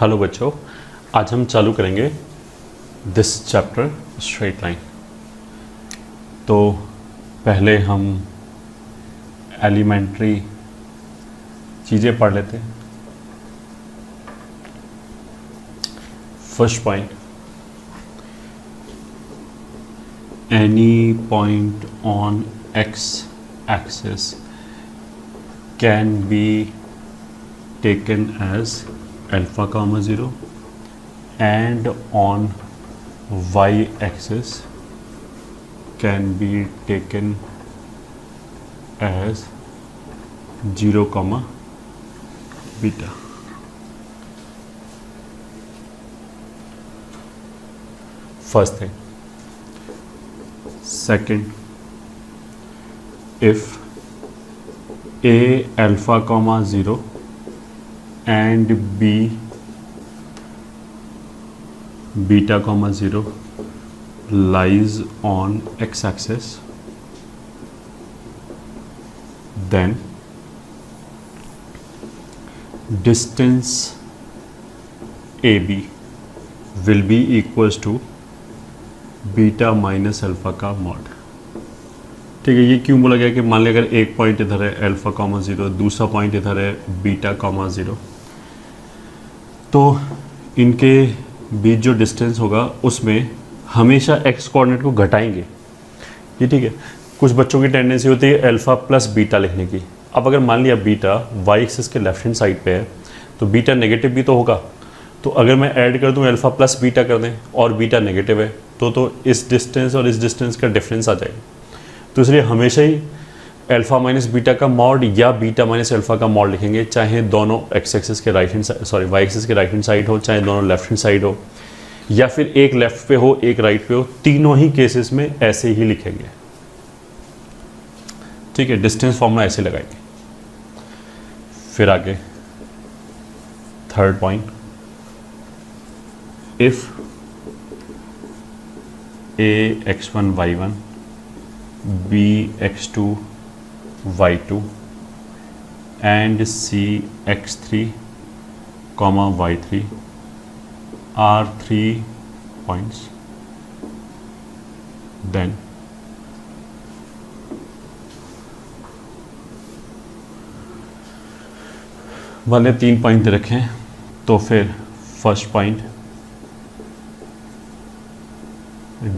Hello बच्चों, आज हम चालू करेंगे दिस चैप्टर स्ट्रेट लाइन। तो पहले हम एलिमेंट्री चीज़ें पढ़ लेते हैं। First point, any point on x axis can be taken as alpha comma 0 and on y axis can be taken as 0 comma beta. First thing. Second, if a alpha comma 0 and b beta comma 0 lies on x-axis, then distance AB will be equals to beta minus alpha का mod. ठीक है, ये क्यों बोला गया कि मान लिया अगर एक पॉइंट इधर है अल्फ़ा कॉमा 0, दूसरा पॉइंट इधर है बीटा कॉमा 0, तो इनके बीच जो डिस्टेंस होगा उसमें हमेशा एक्स कोऑर्डिनेट को घटाएंगे। ये ठीक है, कुछ बच्चों की टेंडेंसी होती है अल्फ़ा प्लस बीटा लिखने की। अब अगर मान लिया बीटा वाई एक्सिस के लेफ्ट हैंड साइड पे है तो बीटा नेगेटिव भी तो होगा। तो अगर मैं ऐड कर दूं अल्फ़ा प्लस बीटा कर दें और बीटा नेगेटिव है तो इस डिस्टेंस और इस डिस्टेंस का डिफरेंस आ जाएगा। तो इसलिए हमेशा ही अल्फ़ा माइनस बीटा का मॉड या बीटा माइनस अल्फ़ा का मॉड लिखेंगे, चाहे दोनों एक्स एक्सिस के राइट हैंड वाई एक्सिस के राइट हैंड साइड हो, चाहे दोनों लेफ्ट हैंड साइड हो, या फिर एक लेफ्ट पे हो एक राइट पे हो, तीनों ही केसेस में ऐसे ही लिखेंगे। ठीक है, डिस्टेंस फॉर्मूला ऐसे लगाएंगे। फिर आगे third point, if A x1 y1 b x2 y2 and c x3 comma y3 are 3 points, then वाले 3 पॉइंट दे रखे हैं। तो फिर first point,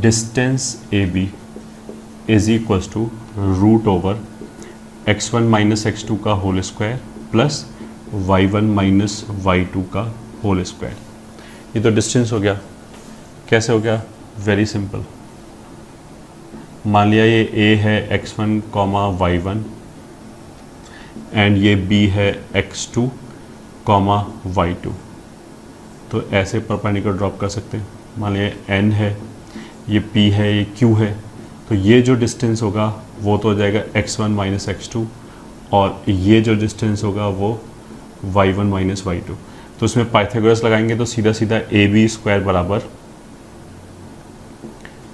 distance A B is equals to root over x1 minus x2 का whole square plus y1 minus y2 का whole square. ये तो distance हो गया। कैसे हो गया? Very simple. मान लिया ये a है x1 कॉमा y1 एंड ये b है x2 कॉमा y2, तो ऐसे परपेंडिकुलर ड्रॉप कर सकते हैं। मान लिया n है, ये p है, ये q है, तो ये जो डिस्टेंस होगा वो तो हो जाएगा x1 माइनस x2 और ये जो डिस्टेंस होगा वो y1 माइनस y2। तो उसमें पाइथागोरस लगाएंगे तो सीधा सीधा ए बी स्क्वायर बराबर,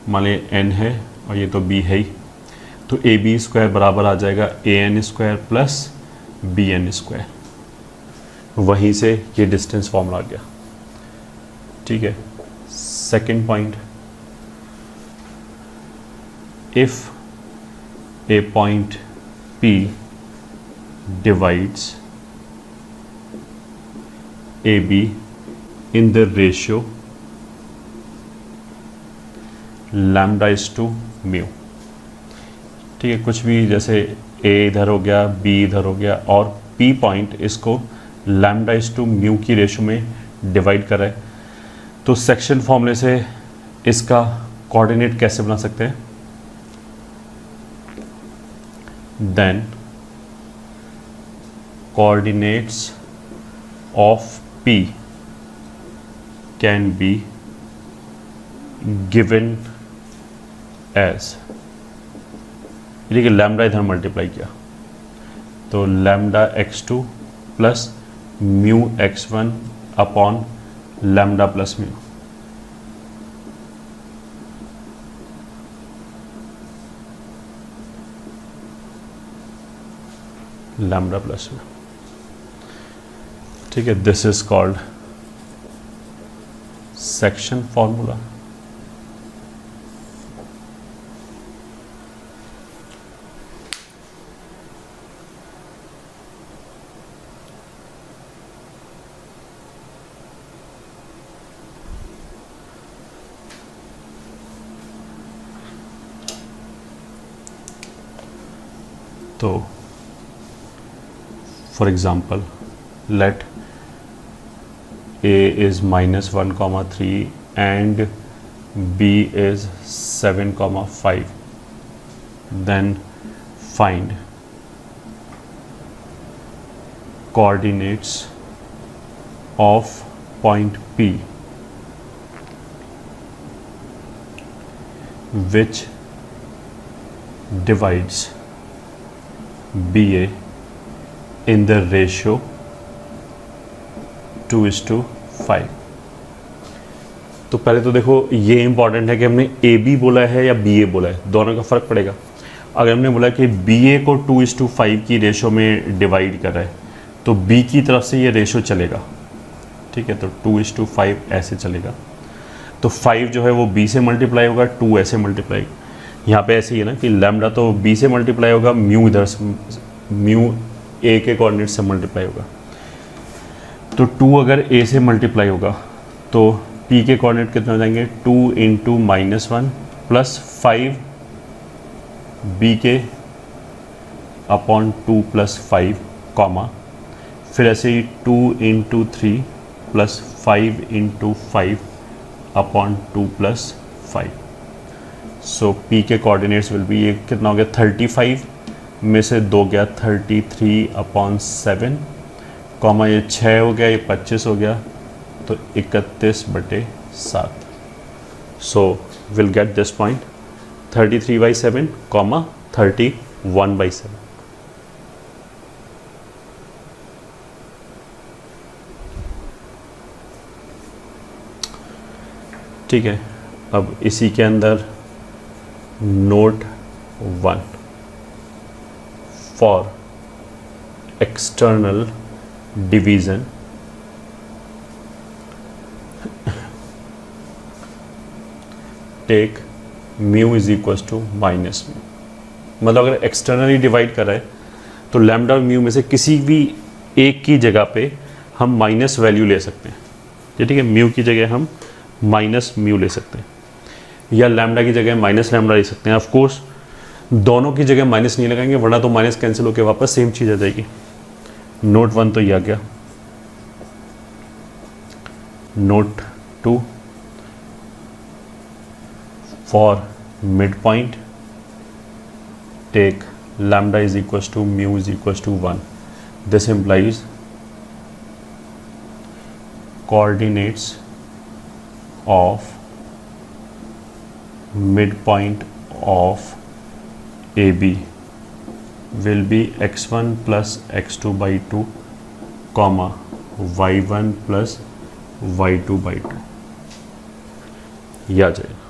मान लिया n है और ये तो b है ही, तो ए बी स्क्वायर बराबर आ जाएगा A N square plus B N square. वहीं से ये डिस्टेंस फॉर्मूला आ गया। ठीक है, second point, if a point P divides AB in the ratio lambda is to mu। ठीक है, कुछ भी जैसे A इधर हो गया, B इधर हो गया और P पॉइंट इसको लैम्डा इज टू म्यू की रेशो में डिवाइड कर रहा है, तो सेक्शन फॉर्मूले से इसका कोऑर्डिनेट कैसे बना सकते हैं? Then coordinates of P can be given as, देखिए लैम्डा इधर मल्टीप्लाई किया तो lambda x2 plus mu x1 upon lambda plus mu. Lambda plus में, ठीक है। This is called section formula. तो for example let a is -1,3 and b is 7,5, then find coordinates of point P which divides BA in the ratio 2:5। तो पहले तो देखो ये important है कि हमने ए बी बोला है या बी ए बोला है, दोनों का फ़र्क पड़ेगा। अगर हमने बोला कि बी ए को 2:5 की रेशो में डिवाइड कर रहा है तो बी की तरफ से ये रेशो चलेगा, ठीक है। तो 2:5 ऐसे चलेगा, तो 5 जो है वो बी से मल्टीप्लाई होगा, 2 ऐसे मल्टीप्लाई। यहाँ पे ऐसे ही है ना कि लैम्डा तो बी से मल्टीप्लाई होगा, म्यू इधर से, म्यू ए के कोऑर्डिनेट से मल्टीप्लाई होगा। तो 2 अगर ए से मल्टीप्लाई होगा तो पी के कोऑर्डिनेट कितने हो जाएंगे, 2 × -1 प्लस 5 बी के अपॉन 2 + 5 कॉमा, फिर ऐसे ही 2 × 3 प्लस 5 × 5 अपॉन 2 + 5। सो पी के कोऑर्डिनेट्स विल बी, ये कितना हो गया 35 में से 2 गया 33/7 कॉमा, ये 6 हो गया, ये 25 हो गया, तो 31/7। So will get this point 33/7 comma 31/7। ठीक है। अब इसी के अंदर note 1 for external division take mu is equal to minus mu. मतलब अगर एक्सटर्नली डिवाइड कर रहा है तो लैम्डा और म्यू में से किसी भी एक की जगह पे हम माइनस वैल्यू ले सकते हैं, ठीक है। म्यू की जगह हम माइनस म्यू ले सकते हैं या लैम्डा की जगह माइनस लैम्डा ले सकते हैं। ऑफ कोर्स दोनों की जगह माइनस नहीं लगाएंगे वरना तो माइनस कैंसिल होकर वापस सेम चीज़ आ जाएगी। नोट 1 तो ये आ गया। Note 2 for mid point take lambda is equal to mu is equal to 1। This implies coordinates of midpoint of AB will be x1 plus x2 by 2 comma y1 plus y2 by 2। यह आ जाएगा।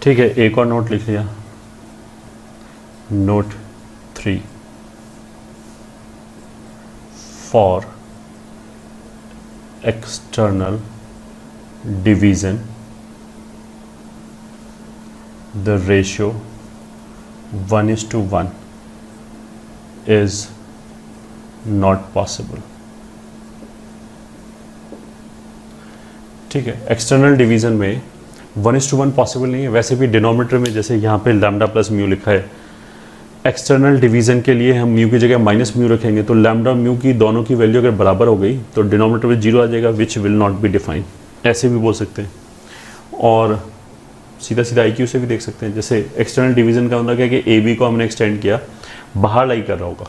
ठीक है, एक और note लिख लिया। Note 3 for external division the ratio 1:1 is not possible. ठीक है, एक्सटर्नल डिवीजन में 1:1 पॉसिबल नहीं है। वैसे भी डिनोमिनेटर में जैसे यहाँ पे लैम्डा प्लस म्यू लिखा है, एक्सटर्नल डिवीजन के लिए हम म्यू की जगह माइनस म्यू रखेंगे तो लैम्डा और म्यू की दोनों की वैल्यू अगर बराबर हो गई तो डिनोमिनेटर में 0 आ जाएगा, which will not be defined, ऐसे भी बोल सकते हैं। और सीधा सीधा IQ से भी देख सकते हैं। जैसे एक्सटर्नल डिवीजन का मतलब क्या है कि AB को हमने एक्सटेंड किया, बाहर लाई कर रहा होगा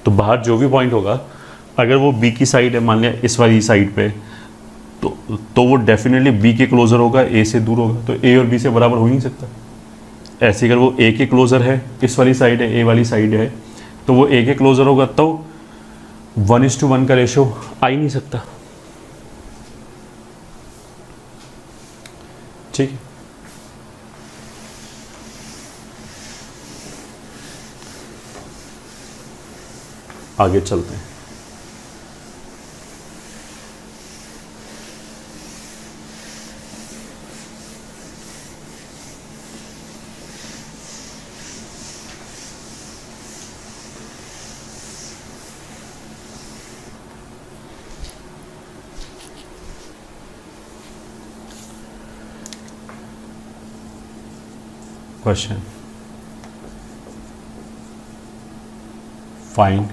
तो बाहर जो भी पॉइंट होगा अगर वो B की साइड है, मान लिया इस वाली साइड पे, तो वो डेफिनेटली B के क्लोजर होगा, A से दूर होगा, तो A और B से बराबर हो ही नहीं सकता। ऐसे अगर वो A के क्लोजर है, इस वाली साइड है, A वाली साइड है, तो वो A के क्लोजर होगा, तो 1:1 का रेशो आ ही नहीं सकता। ठीक है, आगे चलते हैं। Question. Find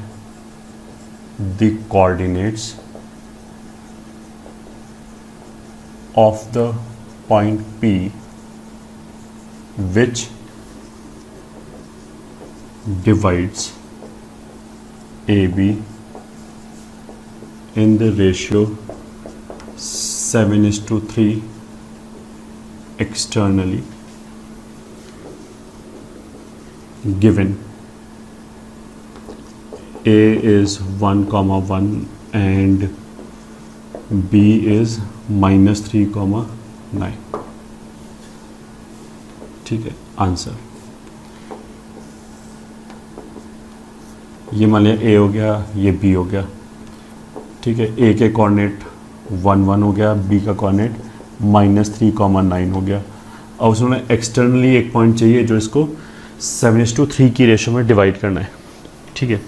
the coordinates of the point P which divides AB in the ratio 7:3 externally given A is 1,1 and B is -3,9। ठीक है, आंसर ये मान लिया A हो गया, ये B हो गया। ठीक है, A के कोऑर्डिनेट 1,1 हो गया, B का कोऑर्डिनेट -3,9 हो गया। अब उसने एक्सटर्नली एक पॉइंट चाहिए जो इसको 7:3 की रेशो में डिवाइड करना है। ठीक है,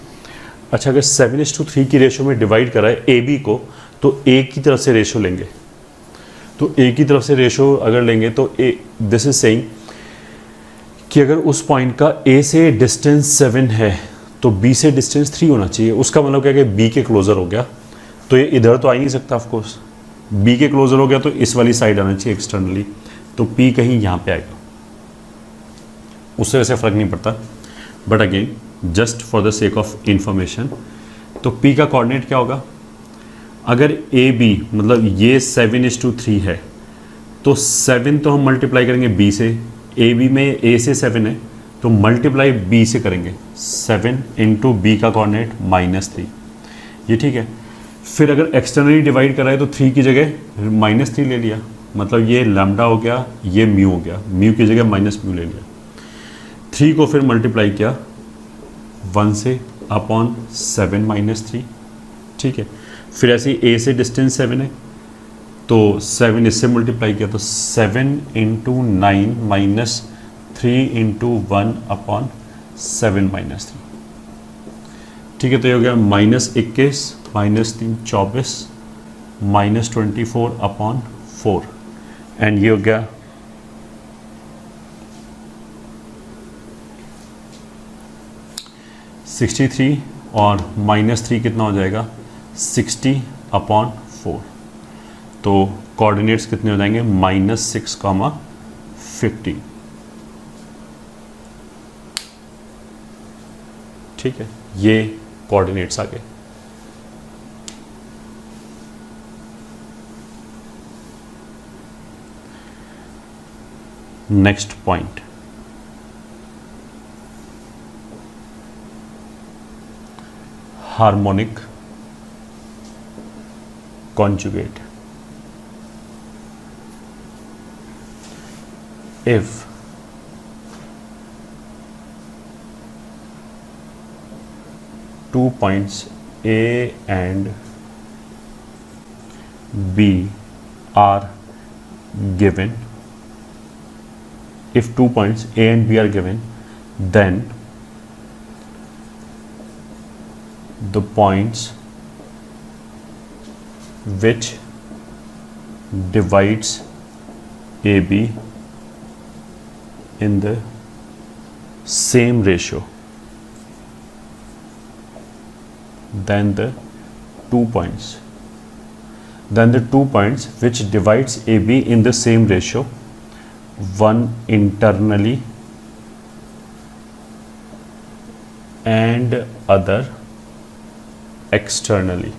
अच्छा अगर 7:3 की रेशो में डिवाइड करा है ए बी को, तो ए की तरफ से रेशो लेंगे। तो ए की तरफ से रेशो अगर लेंगे तो ए दिस इज सेइंग कि अगर उस पॉइंट का ए से डिस्टेंस 7 है तो बी से डिस्टेंस 3 होना चाहिए। उसका मतलब क्या कि बी के क्लोजर हो गया, तो ये इधर तो आ ही नहीं सकता ऑफकोर्स। बी के क्लोजर हो गया तो इस वाली साइड आना चाहिए एक्सटर्नली, तो पी कहीं यहाँ पे आएगा, उससे वैसे फ़र्क नहीं पड़ता, but again just for the sake of information. तो P का कोऑर्डिनेट क्या होगा? अगर ए बी मतलब ये 7:3 है तो 7 तो हम मल्टीप्लाई करेंगे B से, ए बी में A से 7 है तो मल्टीप्लाई B से करेंगे 7 इंटू B का कोऑर्डिनेट -3। ये ठीक है। फिर अगर एक्सटर्नली डिवाइड कराए तो 3 की जगह -3 ले लिया, मतलब ये लैम्डा हो गया, ये म्यू हो गया, म्यू की जगह -म्यू ले लिया। 3 को फिर मल्टीप्लाई किया 1 से अपॉन 7 -3। ठीक है, फिर ऐसे ही A से डिस्टेंस 7 है तो 7 इससे मल्टीप्लाई किया तो 7 इंटू 9 -3 इंटू 1 अपॉन 7 -3। ठीक है, तो ये हो गया -21 -3 24 -24 अपॉन 4 एंड ये हो गया 63 और -3 कितना हो जाएगा 60 अपॉन 4। तो कोऑर्डिनेट्स कितने हो जाएंगे -6,50। ठीक है, ये कोऑर्डिनेट्स आ गए। Next point, harmonic conjugate. If two points A and B are given, if 2 points A and B are given, then the points which divides AB in the same ratio than the 2 points, which divides AB in the same ratio, one internally and other externally.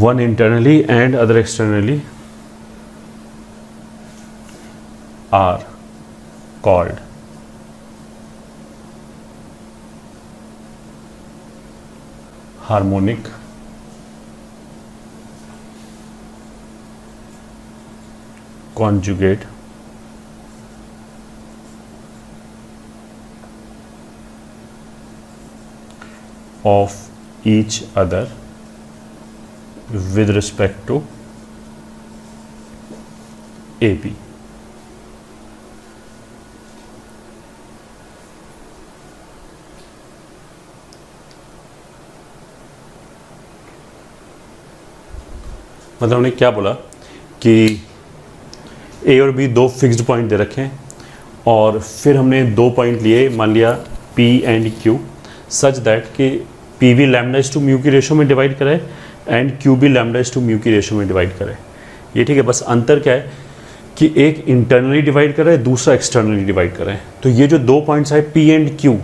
One internally and other externally are called harmonic conjugate of each other with respect to AB. मतलब हमने क्या बोला कि ए और B दो fixed point दे रखे हैं और फिर हमने दो पॉइंट लिए, मान लिया P and Q, such that कि P भी लैम्डा इज टू म्यू की रेशो में डिवाइड करे एंड Q भी लैम्डा इज टू म्यू की रेशो में डिवाइड करे। ये ठीक है, बस अंतर क्या है कि एक इंटरनली डिवाइड कर रहा है, दूसरा एक्सटर्नली डिवाइड कर रहा है। तो ये जो दो पॉइंट्स है P and Q,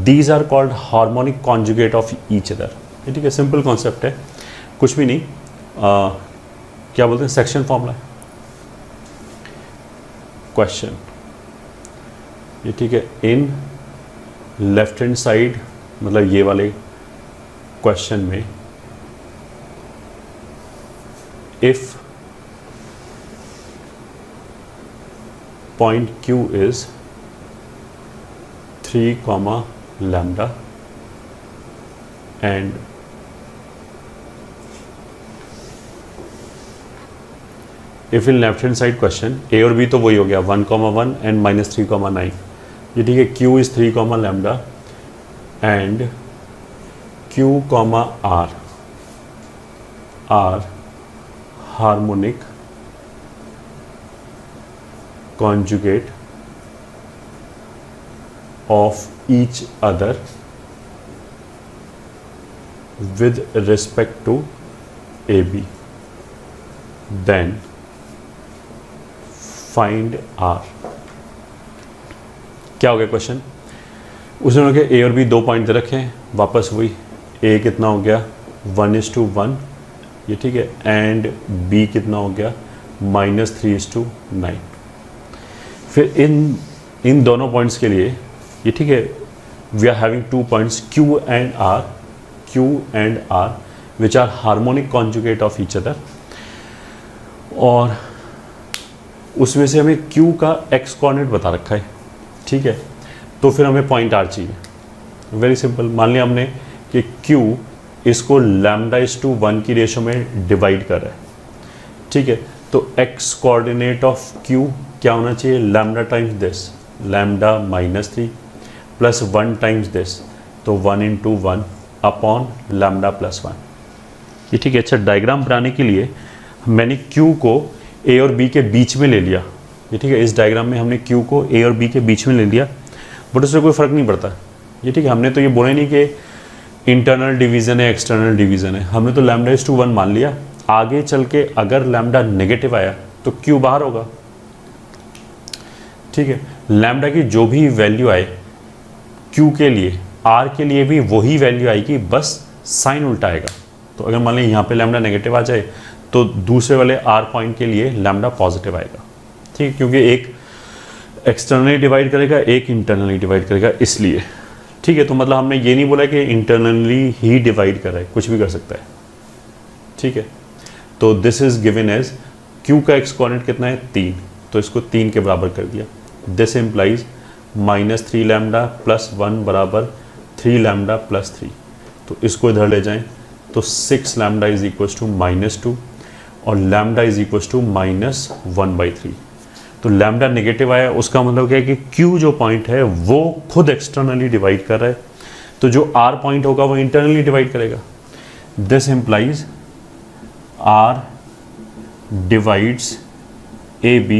these are called harmonic conjugate of each other. ये ठीक है, सिंपल कॉन्सेप्ट है, कुछ भी नहीं। क्या बोलते हैं, सेक्शन फॉर्मूला क्वेश्चन। ये ठीक है, इन लेफ्ट हैंड साइड, मतलब ये वाले क्वेश्चन में if point Q is 3, lambda and if in left hand side question A और B तो वही हो गया 1, and -3, 9। ये ठीक है, Q is 3, lambda and Q, R are harmonic conjugate of each other with respect to AB, then find R। क्या हो गया क्वेश्चन, उसने हो गया A और B दो पॉइंट दे रखे हैं, वापस वही A कितना हो गया 1:1, ये ठीक है, एंड B कितना हो गया -3:9। फिर इन दोनों पॉइंट्स के लिए ये ठीक है, we are having two points Q and R which are harmonic conjugate of each other, और उसमें से हमें Q का x कोऑर्डिनेट बता रखा है, ठीक है। तो फिर हमें पॉइंट R चाहिए, वेरी सिंपल। मान लिया हमने कि Q इसको λ/1 की रेशो में डिवाइड कर रहा है, ठीक है। तो x कोऑर्डिनेट ऑफ Q क्या होना चाहिए, lambda times this, lambda -3 plus 1 times this, तो 1 अपॉन लैम्डा +1। ये ठीक है। अच्छा, डायग्राम बनाने के लिए मैंने Q को A और B के बीच में ले लिया, ये ठीक है। इस डायग्राम में हमने Q को A और B के बीच में ले लिया, बट उससे कोई फ़र्क नहीं पड़ता, ये ठीक है। हमने तो ये बोला नहीं कि इंटरनल डिवीज़न है एक्सटर्नल डिवीज़न है, हमने तो λ/1 मान लिया। आगे चल के अगर लैम्डा नेगेटिव आया तो Q बाहर होगा, ठीक है। लैम्डा की जो भी वैल्यू आए Q के लिए, R के लिए भी वही वैल्यू आएगी, बस साइन उल्टा आएगा। तो अगर मान लें यहाँ पे लैम्डा नेगेटिव आ जाए तो दूसरे वाले R पॉइंट के लिए लैम्डा पॉजिटिव आएगा, ठीक है, क्योंकि एक एक्सटर्नली डिवाइड करेगा, एक इंटरनली डिवाइड करेगा, इसलिए, ठीक है। तो मतलब हमने ये नहीं बोला कि इंटरनली ही डिवाइड कर रहा है, कुछ भी कर सकता है, ठीक है। तो this is given as Q का x कोऑर्डिनेट कितना है 3, तो इसको 3 के बराबर कर दिया। दिस इम्प्लाइज -3 लैम्डा + 1 बराबर 3 लैम्डा + 3, तो इसको इधर ले जाएं तो 6 लैम्डा इज इक्वल टू -2 और लैम्डा इज इक्वल टू -1/3। तो लैम्डा नेगेटिव आया, उसका मतलब क्या है कि Q जो पॉइंट है वो खुद एक्सटर्नली डिवाइड कर रहा है, तो जो R पॉइंट होगा वो इंटरनली डिवाइड करेगा। This implies R divides AB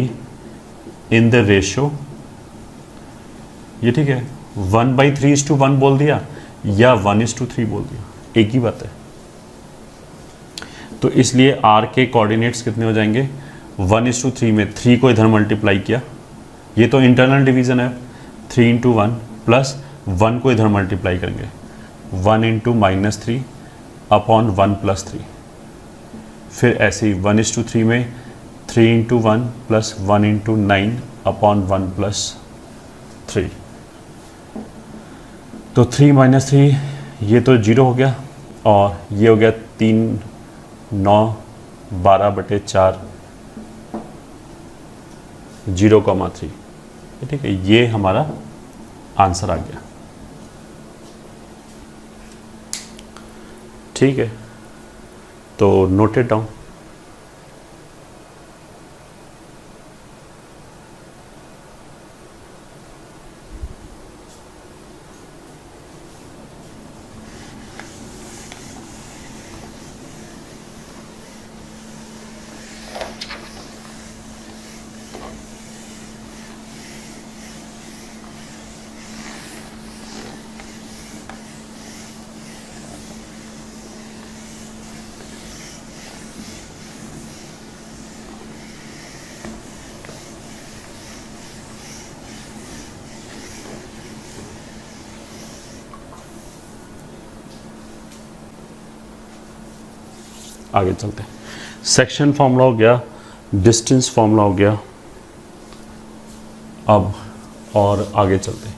in the ratio, ये ठीक है, 1/3:1 बोल दिया या 1:3 बोल दिया, एक ही बात है। तो इसलिए R के कोऑर्डिनेट्स कितने हो जाएंगे 1:3 में 3 को इधर मल्टीप्लाई किया, ये तो इंटरनल डिवीजन है, 3 × 1 प्लस 1 को इधर मल्टीप्लाई करेंगे, 1 × -3 अपॉन 1 + 3। फिर ऐसे ही 1:3 में 3 × 1 प्लस 1 × 9 अपॉन 1 + 3। तो 3 - 3 ये तो 0 हो गया, और ये हो गया 3 9 12/4 0,3। ठीक है, ये हमारा आंसर आ गया। ठीक है, तो नोट इट डाउन। आगे चलते हैं। सेक्शन फॉर्मूला हो गया, डिस्टेंस फॉर्मूला हो गया। अब और आगे चलते हैं।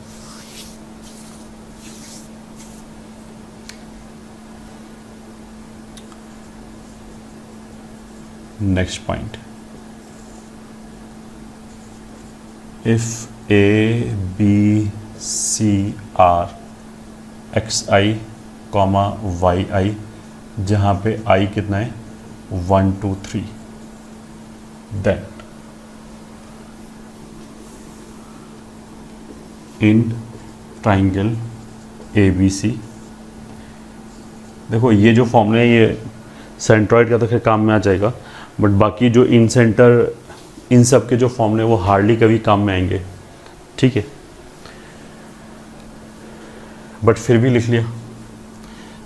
Next point, if A B C are x i comma y i, जहाँ पे आई कितना है 1 2 3, that in triangle A B C. देखो ये जो फॉर्मूला है ये सेंट्रॉइड का तो खैर काम में आ जाएगा, बट बाकी जो इन सेंटर इन सब के जो फॉर्मूले वो हार्डली कभी काम में आएंगे। ठीक है, बट फिर भी लिख लिया।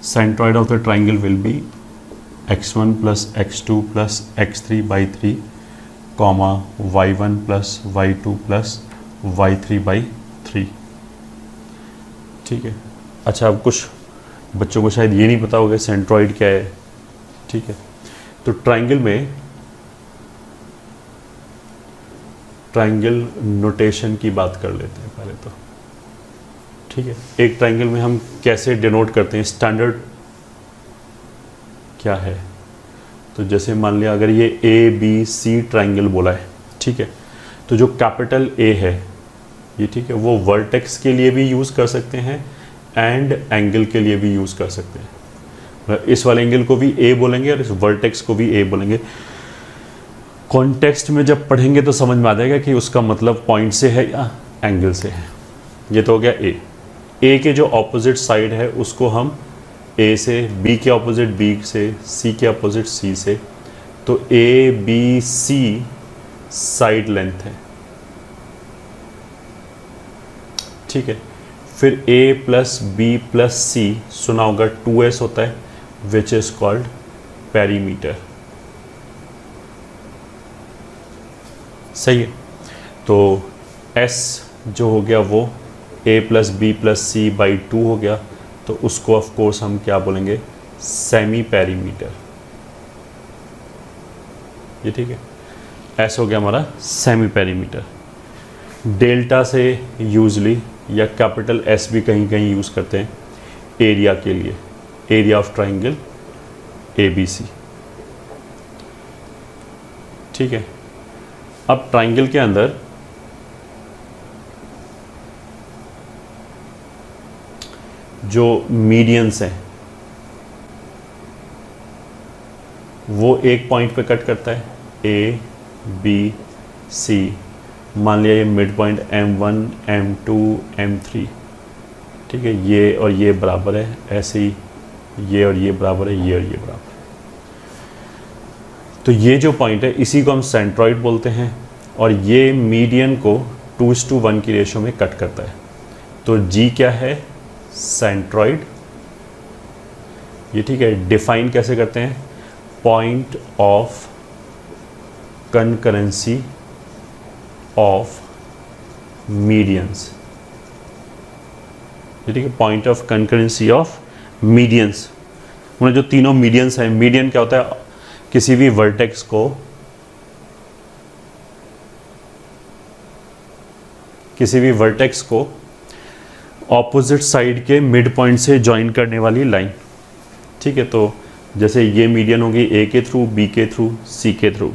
Centroid of the triangle will be x1 plus x2 plus x3 by 3 comma y1 plus y2 plus y3 by 3। ठीक है, अच्छा अब कुछ बच्चों को शायद ये नहीं पता होगा सेंट्रॉइड क्या है। ठीक है, तो ट्राइंगल नोटेशन की बात कर लेते हैं पहले तो। ठीक है, एक ट्राइंगल में हम कैसे डिनोट करते हैं, स्टैंडर्ड क्या है। तो जैसे मान लिया अगर ये ए बी सी ट्राइंगल बोला है, ठीक है, तो जो कैपिटल ए है ये, ठीक है, वो वर्टेक्स के लिए भी यूज़ कर सकते हैं एंड एंगल के लिए भी यूज़ कर सकते हैं। इस वाले एंगल को भी ए बोलेंगे और इस वर्टेक्स को भी ए बोलेंगे। कॉन्टेक्स्ट में जब पढ़ेंगे तो समझ में आ जाएगा कि उसका मतलब पॉइंट से है या एंगल से है। ये तो हो गया ए के जो ऑपोजिट साइड है उसको हम ए से, बी के ऑपोजिट बी से, सी के ऑपोजिट सी से, तो A B C side length है। ठीक है, फिर A plus B plus C सुना होगा 2s होता है, विच इज कॉल्ड पेरीमीटर। सही है, तो s जो हो गया वो a plus B plus C by 2 हो गया, तो उसको ऑफ कोर्स हम क्या बोलेंगे, सेमी पेरीमीटर। ये ठीक है, s हो गया हमारा सेमी पेरीमीटर। डेल्टा से यूजली या कैपिटल S भी कहीं कहीं यूज़ करते हैं एरिया के लिए, एरिया ऑफ ट्राइंगल ABC। ठीक है, अब ट्राइंगल के अंदर जो मीडियंस हैं वो एक पॉइंट पे कट करता है, A B C। मान लिया ये mid point M1 M2 M3। ठीक है, ये और ये बराबर है, ऐसे ही ये और ये बराबर है, ये और ये बराबर है। तो ये जो पॉइंट है इसी को हम सेंट्रॉइड बोलते हैं, और ये मीडियन को 2:1 की रेशो में कट करता है। तो G क्या है, सेंट्रॉइड। ये ठीक है, डिफाइन कैसे करते हैं, point of concurrency of medians. ये ठीक है, point of concurrency of medians. उन्हें जो तीनों मीडियंस हैं, मीडियन क्या होता है, किसी भी वर्टेक्स को ऑपोजिट साइड के मिड पॉइंट से ज्वाइन करने वाली लाइन। ठीक है, तो जैसे ये मीडियन होगी A के थ्रू, B के थ्रू, C के थ्रू।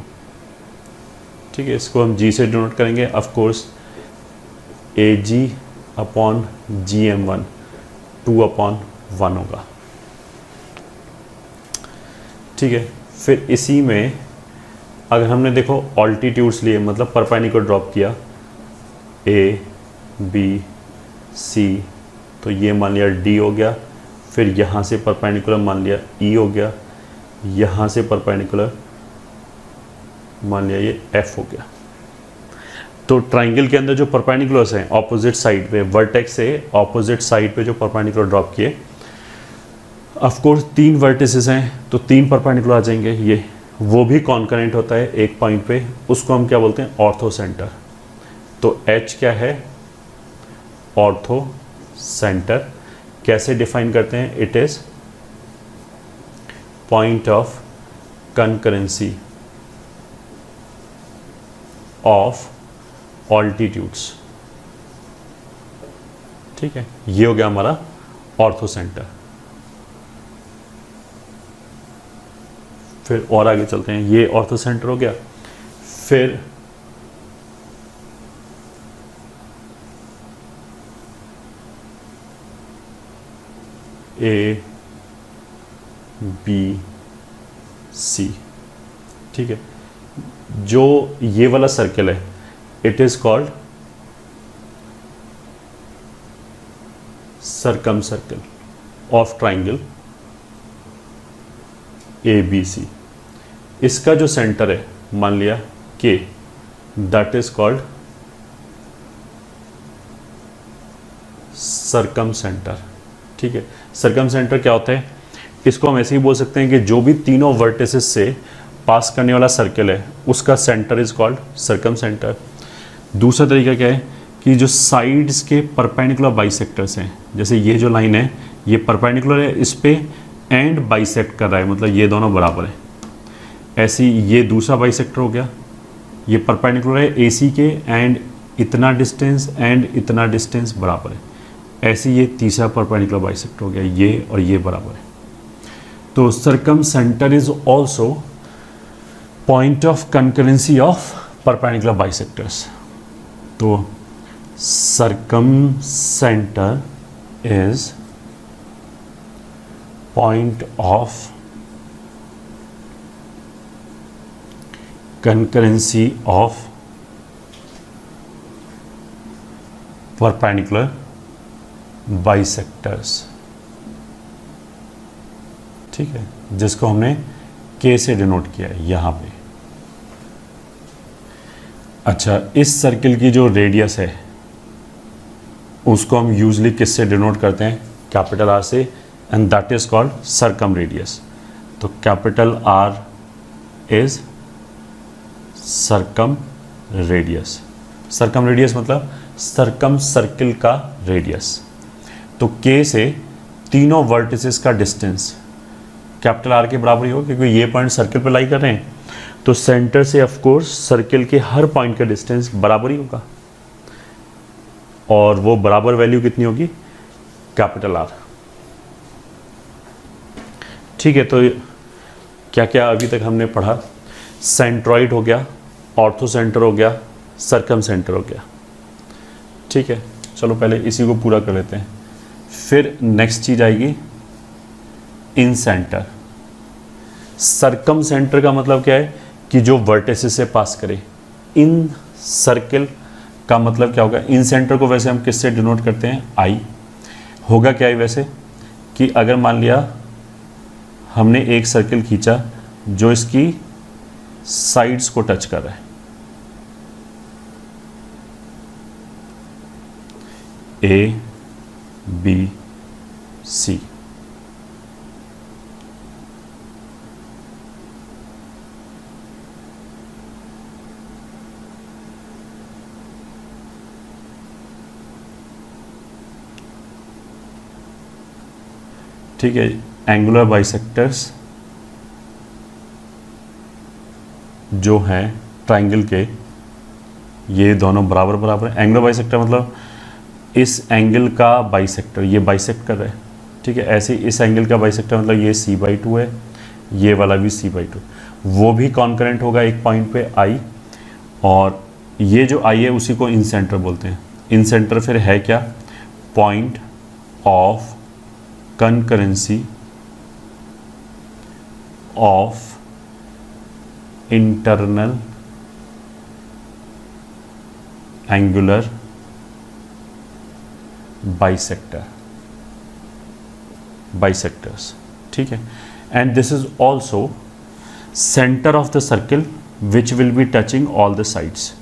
ठीक है, इसको हम जी से डिनोट करेंगे, of course A G upon G M one 2/1 होगा। ठीक है, फिर इसी में अगर हमने देखो ऑल्टीट्यूड्स लिए, मतलब परपेंडिकुलर ड्रॉप किया ए बी सी, तो ये मान लिया डी हो गया, फिर यहाँ से परपेंडिकुलर मान लिया ई हो गया, यहाँ से परपेंडिकुलर मान लिया ये एफ हो गया। तो ट्राइंगल के अंदर जो परपेंडिकुलर्स हैं ऑपोजिट साइड पे, वर्टेक्स से ऑपोजिट साइड पे जो परपेंडिकुलर ड्रॉप किए, ऑफ कोर्स 3 वर्टिसेस हैं तो 3 परपेंडिकुलर आ जाएंगे, ये वो भी कॉन्करेंट होता है एक पॉइंट पे, उसको हम क्या बोलते हैं, ऑर्थो सेंटर। तो H क्या है, ऑर्थो सेंटर। कैसे डिफाइन करते हैं, it is point of concurrency of altitudes. ठीक है, ये हो गया हमारा ऑर्थो सेंटर। फिर और आगे चलते हैं, ये ऑर्थो सेंटर हो गया। फिर ए बी सी, ठीक है, जो ये वाला सर्कल है it is called circumcircle of triangle A B C. इसका जो सेंटर है मान लिया के, that is called circumcentre. ठीक है, सर्कम सेंटर क्या होता है, इसको हम ऐसे ही बोल सकते हैं कि जो भी तीनों वर्टिसेस से पास करने वाला सर्कल है उसका centre is called circum centre. दूसरा तरीका क्या है कि जो साइड्स के परपेंडिकुलर बाइसेक्टर्स हैं, जैसे ये जो लाइन है ये परपेंडिकुलर है इस पे एंड बाइसेक्ट कर रहा है, मतलब ये दोनों बराबर है। ऐसे ही ये दूसरा बाइसेक्टर हो गया, ये परपेंडिकुलर है AC के एंड इतना डिस्टेंस एंड इतना डिस्टेंस बराबर है। ऐसे ये तीसरा परपेंडिकुलर बाइसेक्टर हो गया, ये और ये बराबर है। तो circumcenter is also point of concurrency of perpendicular bisectors. तो circumcenter is point of concurrency of perpendicular bisectors। ठीक है, जिसको हमने K से डिनोट किया है यहाँ पे। अच्छा, इस सर्किल की जो रेडियस है उसको हम यूजली किससे डिनोट करते हैं, कैपिटल R से, and that is called circumradius. तो capital R is circumradius. Circumradius मतलब सर्कम सर्किल का रेडियस। तो K से तीनों वर्टिसेस का डिस्टेंस कैपिटल R के बराबर ही होगा, क्योंकि ये पॉइंट सर्किल पर लाई कर रहे हैं, तो सेंटर से ऑफ कोर्स सर्किल के हर पॉइंट का डिस्टेंस बराबर ही होगा, और वो बराबर वैल्यू कितनी होगी, कैपिटल R। ठीक है, तो क्या क्या अभी तक हमने पढ़ा, सेंट्रॉइड हो गया, ऑर्थो सेंटर हो गया, सर्कम सेंटर हो गया। ठीक है, चलो पहले इसी को पूरा कर लेते हैं, फिर नेक्स्ट चीज आएगी इन सेंटर। सर्कम सेंटर का मतलब क्या है कि जो वर्टिसेस से पास करे। इन सर्किल का मतलब क्या होगा, इन सेंटर को वैसे हम किससे डिनोट करते हैं, आई। होगा क्या है वैसे कि अगर मान लिया हमने एक सर्किल खींचा जो इसकी साइड्स को टच कर रहा है, A B C, ठीक है। एंगुलर बाइसेक्टर्स जो हैं ट्राइंगल के, ये दोनों बराबर बराबर है। एंगुलर बाइसेक्टर मतलब इस एंगल का बाइसेक्टर, ये बाइसेक्ट कर रहा है, ठीक है। ऐसे इस एंगल का बाइसेक्टर मतलब ये C/2 है, ये वाला भी C/2, वो भी कॉन्करेंट होगा एक पॉइंट पे I, और ये जो आई है उसी को इन सेंटर बोलते हैं। इन सेंटर फिर है क्या, point of concurrency of internal angular bisectors, ठीक है। And this is also center of the circle which will be touching all the sides.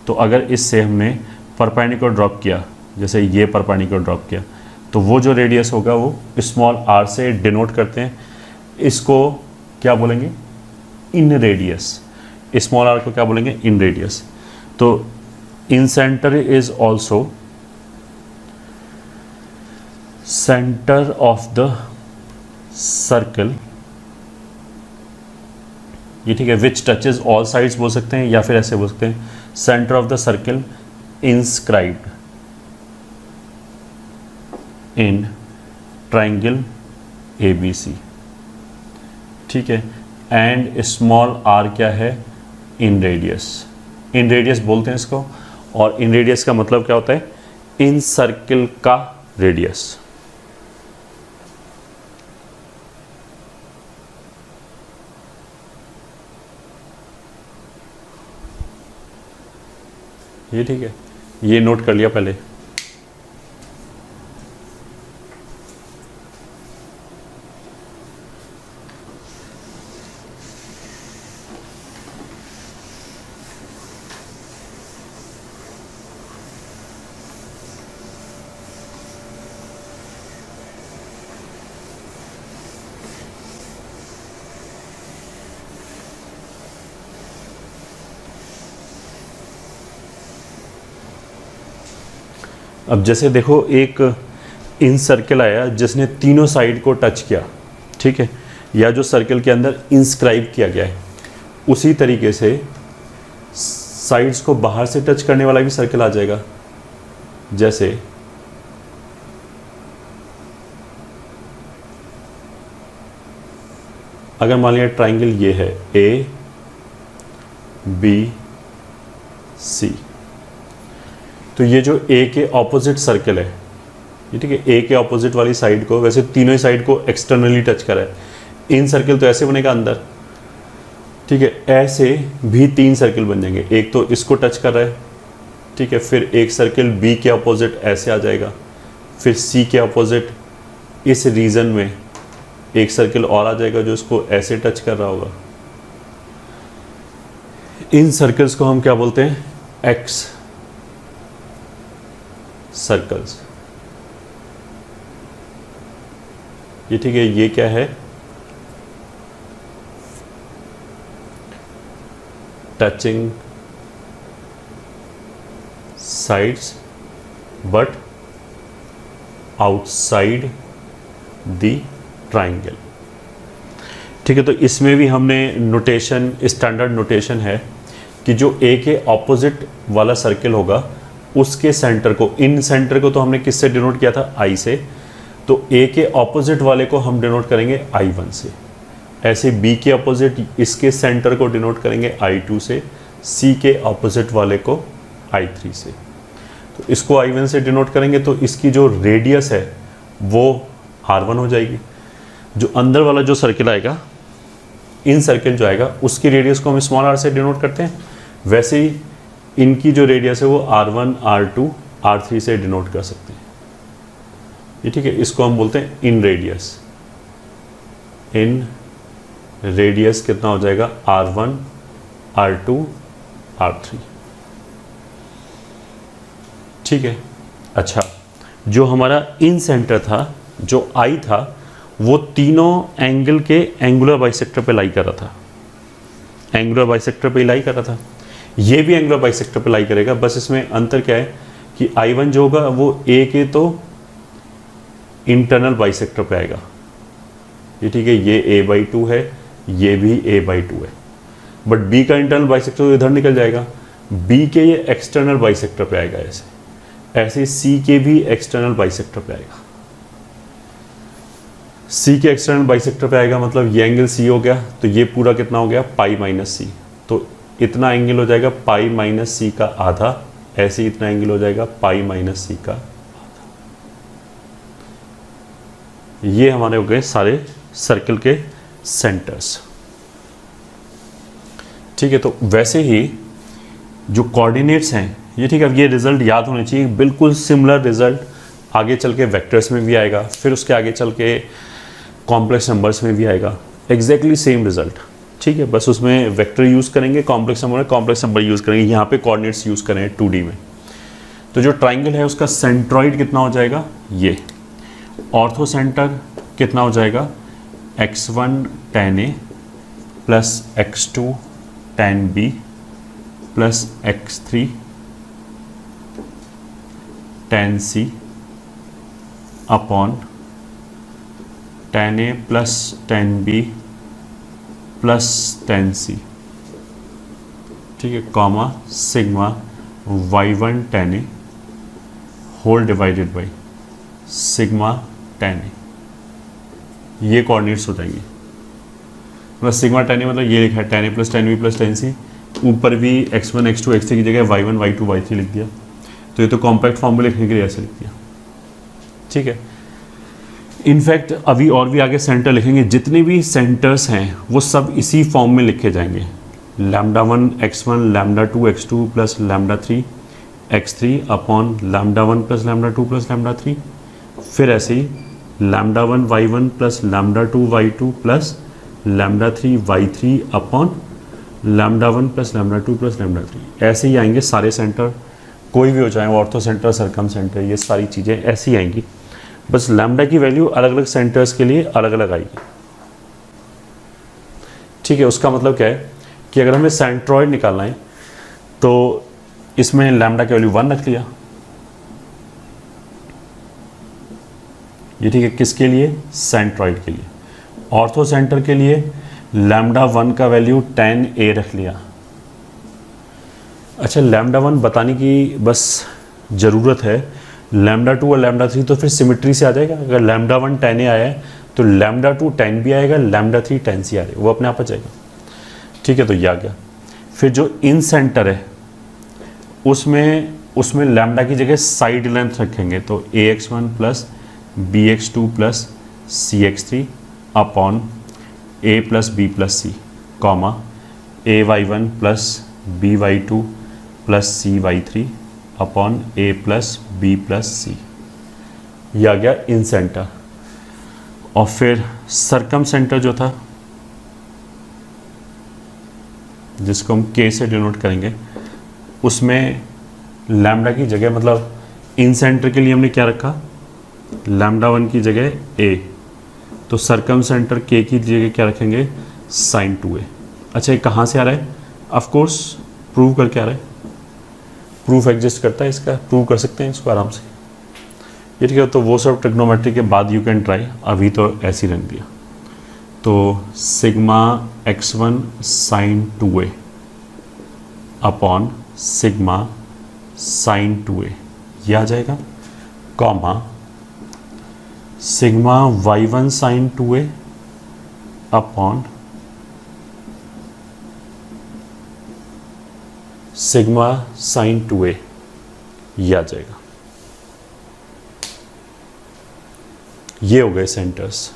तो अगर इससे हमने परपेंडिकुलर ड्रॉप किया, जैसे ये परपेंडिकुलर ड्रॉप किया, तो वो जो रेडियस होगा वो स्मॉल r से डिनोट करते हैं। इसको क्या बोलेंगे, इन रेडियस। स्मॉल r को क्या बोलेंगे, इन रेडियस। तो incenter is also center of the circle, ये ठीक है, विच टचेज ऑल साइड्स बोल सकते हैं, या फिर ऐसे बोल सकते हैं centre of the circle inscribed in triangle ABC, ठीक है। एंड स्मॉल r क्या है, इन रेडियस। इन रेडियस बोलते हैं इसको, और इन रेडियस का मतलब क्या होता है, इन सर्किल का रेडियस। ये ठीक है, ये नोट कर लिया पहले। अब जैसे देखो, एक इन सर्कल आया जिसने तीनों साइड को टच किया, ठीक है, या जो सर्कल के अंदर इंस्क्राइब किया गया है, उसी तरीके से साइड्स को बाहर से टच करने वाला भी सर्कल आ जाएगा। जैसे अगर मान लिया ट्राइंगल ये है ABC, तो ये जो A के ऑपोजिट सर्कल है, ये ठीक है, A के ऑपोजिट वाली साइड को, वैसे तीनों ही साइड को एक्सटर्नली टच करा है। इन सर्कल तो ऐसे बनेगा अंदर, ठीक है, ऐसे भी तीन सर्कल बन जाएंगे। एक तो इसको टच कर रहा है, ठीक है, फिर एक सर्कल B के ऑपोजिट ऐसे आ जाएगा, फिर C के ऑपोजिट इस रीजन में एक सर्कल और आ जाएगा जो इसको ऐसे टच कर रहा होगा। इन सर्कल्स को हम क्या बोलते हैं, एक्स सर्कल्स। ये ठीक है, ये क्या है, touching sides but outside the triangle, ठीक है। तो इसमें भी हमने नोटेशन, स्टैंडर्ड नोटेशन है कि जो ए के ऑपोजिट वाला सर्कल होगा उसके सेंटर को, इन सेंटर को तो हमने किससे डिनोट किया था, आई से, तो ए के ऑपोजिट वाले को हम डिनोट करेंगे I1 से। ऐसे बी के ऑपोजिट इसके सेंटर को डिनोट करेंगे I2 से, सी के ऑपोजिट वाले को I3 से। तो इसको I1 से डिनोट करेंगे तो इसकी जो रेडियस है वो R1 हो जाएगी। जो अंदर वाला जो सर्किल आएगा, इन सर्किल जो आएगा, उसकी रेडियस को हम स्मॉल r से डिनोट करते हैं। वैसे ही इनकी जो रेडियस है वो R1, R2, R3 से डिनोट कर सकते हैं। ये ठीक है, इसको हम बोलते हैं इन रेडियस। इन रेडियस कितना हो जाएगा, R1, R2, R3, ठीक है। अच्छा, जो हमारा इन सेंटर था, जो I था, वो तीनों एंगल के एंगुलर बाइसेक्टर पे लाई कर रहा था, एंगुलर बाइसेक्टर पे लाई कर रहा था। ये भी एंगुलर बाइसेक्टर पे लाई करेगा, बस इसमें अंतर क्या है कि I1 जो होगा वो A के तो इंटरनल बाइसेक्टर पे आएगा। ये ठीक है, ये A/2 है, ये भी A/2 है, बट B का इंटरनल बाइसेक्टर तो इधर निकल जाएगा, B के ये एक्सटर्नल बाइसेक्टर पे आएगा। ऐसे C के भी एक्सटर्नल बाइसेक्टर पे आएगा। C के एक्सटर्नल बाइसेक्टर पे आएगा, मतलब ये एंगल C हो गया, तो ये पूरा कितना हो गया, पाई माइनस C। तो इतना एंगल हो जाएगा पाई माइनस सी का आधा, ऐसे इतना एंगल हो जाएगा पाई माइनस सी का। ये हमारे हो गए सारे सर्कल के सेंटर्स। ठीक है, तो वैसे ही जो कोऑर्डिनेट्स हैं ये, ठीक है, अब ये रिजल्ट याद होने चाहिए। बिल्कुल सिमिलर रिजल्ट आगे चल के वेक्टर्स में भी आएगा, फिर उसके आगे चल के कॉम्प्लेक्स नंबर्स में भी आएगा, एग्जैक्टली सेम रिजल्ट। ठीक है, बस उसमें वेक्टर यूज़ करेंगे, कॉम्प्लेक्स नंबर यूज़ करेंगे, यहाँ पे कोऑर्डिनेट्स यूज़ करें 2D में। तो जो ट्राइंगल है उसका सेंट्रॉइड कितना हो जाएगा, ये ऑर्थो सेंटर कितना हो जाएगा, x1 tan A plus x2 tan B plus x3 tan C upon tan A plus tan B plus tan C। ठीक है, comma sigma y1 tan A whole divided by sigma tan A। ये coordinates हो जाएंगे। मतलब sigma tan A मतलब ये लिखा है tan A plus tan B plus tan C, ऊपर भी x1 x2 x3 की जगह y1 y2 y3 लिख दिया। तो ये तो कॉम्पैक्ट फॉर्म में लिखने के लिए ऐसे लिख दिया। ठीक है, इनफैक्ट अभी और भी आगे सेंटर लिखेंगे, जितने भी सेंटर्स हैं वो सब इसी फॉर्म में लिखे जाएंगे। λ1 x1 λ2 x2 plus λ3 x3 upon λ1 plus λ2 plus λ3, फिर ऐसे ही λ1 y1 plus λ2 y2 plus λ3 y3 upon λ1 plus λ2 plus λ3। ऐसे ही आएंगे सारे सेंटर, कोई भी हो जाए, ऑर्थो सेंटर, सर्कम सेंटर, ये सारी चीज़ें ऐसी आएंगी। बस लैम्डा की वैल्यू अलग अलग सेंटर्स के लिए अलग अलग आएगी। ठीक है, उसका मतलब क्या है कि अगर हमें सेंट्रॉइड निकालना है तो इसमें लैम्डा की वैल्यू 1 रख लिया। ये ठीक है, किसके लिए, सेंट्रॉइड के लिए। ऑर्थो सेंटर के लिए λ1 का वैल्यू tan A रख लिया। अच्छा, λ1 बताने की बस ज़रूरत है, λ2 और λ3 तो फिर सिमेट्री से आ जाएगा। अगर λ1 tan A आया है तो λ2 tan B आएगा, λ3 tan C आ जाएगा, वो अपने आप आ जाएगा। ठीक है, तो ये आ गया। फिर जो इन सेंटर है उसमें लैम्डा की जगह साइड लेंथ रखेंगे, तो ax1 plus bx2 plus cx3 upon a plus b plus c, comma ay1 plus by2 plus cy3 upon a plus b plus c। यह आ गया इन सेंटर। और फिर सर्कम सेंटर जो था, जिसको हम k से डिनोट करेंगे, उसमें लैम्डा की जगह, मतलब इन सेंटर के लिए हमने क्या रखा, λ1 की जगह a, तो सर्कम सेंटर k की जगह क्या रखेंगे, sin 2a। अच्छा, ये कहाँ से आ रहा है, ऑफ कोर्स प्रूव करके आ रहा है, प्रूफ एग्जिस्ट करता है इसका, प्रूव कर सकते हैं इसको आराम से। ये ठीक है, तो वो सब ट्रिग्नोमेट्री के बाद यू कैन ट्राई, अभी तो ऐसे ही रख दिया। तो sigma x1 sin 2a upon sigma sin 2a ये आ जाएगा, comma sigma y1 sin 2a upon sigma sin 2a ये आ जाएगा। ये हो गए सेंटर्स।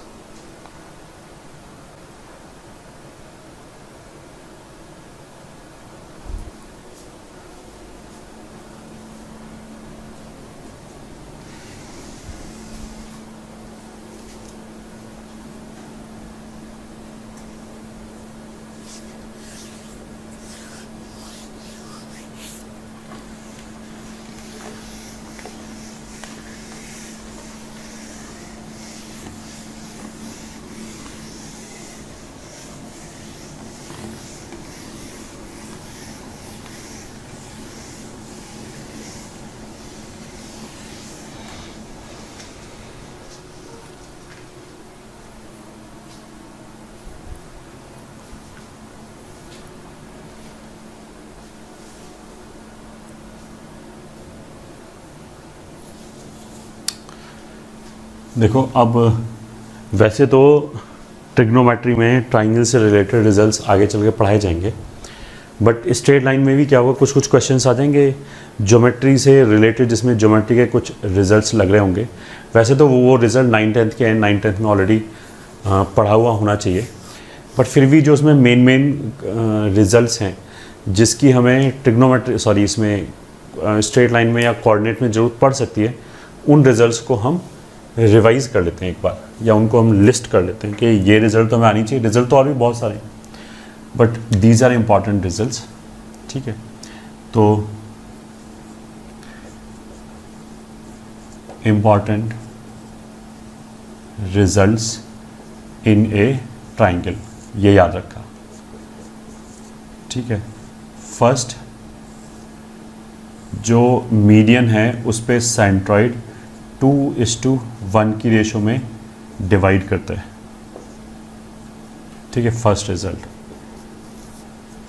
देखो, अब वैसे तो ट्रिग्नोमेट्री में ट्राइंगल से रिलेटेड रिजल्ट्स आगे चल के पढ़ाए जाएंगे, बट स्ट्रेट लाइन में भी क्या होगा, कुछ कुछ क्वेश्चंस आ जाएंगे ज्योमेट्री से रिलेटेड, जिसमें ज्योमेट्री के कुछ रिजल्ट्स लग रहे होंगे। वैसे तो वो रिज़ल्ट 9th के हैं, 9th में ऑलरेडी पढ़ा हुआ होना चाहिए, बट फिर भी जो उसमें मेन रिजल्ट्स हैं जिसकी हमें ट्रिग्नोमेट्री इसमें स्ट्रेट लाइन में या कोऑर्डिनेट में ज़रूरत पड़ सकती है, उन रिजल्ट्स को हम रिवाइज़ कर लेते हैं एक बार, या उनको हम लिस्ट कर लेते हैं कि ये रिज़ल्ट तो हमें आनी चाहिए। रिज़ल्ट तो और भी बहुत सारे हैं, but these are important results. ठीक है, तो important results in a triangle, ये याद रखा। ठीक है, फर्स्ट जो मीडियन है उस पे सेंट्रॉइड 2:1 की रेशो में डिवाइड करता है। ठीक है, फर्स्ट रिजल्ट।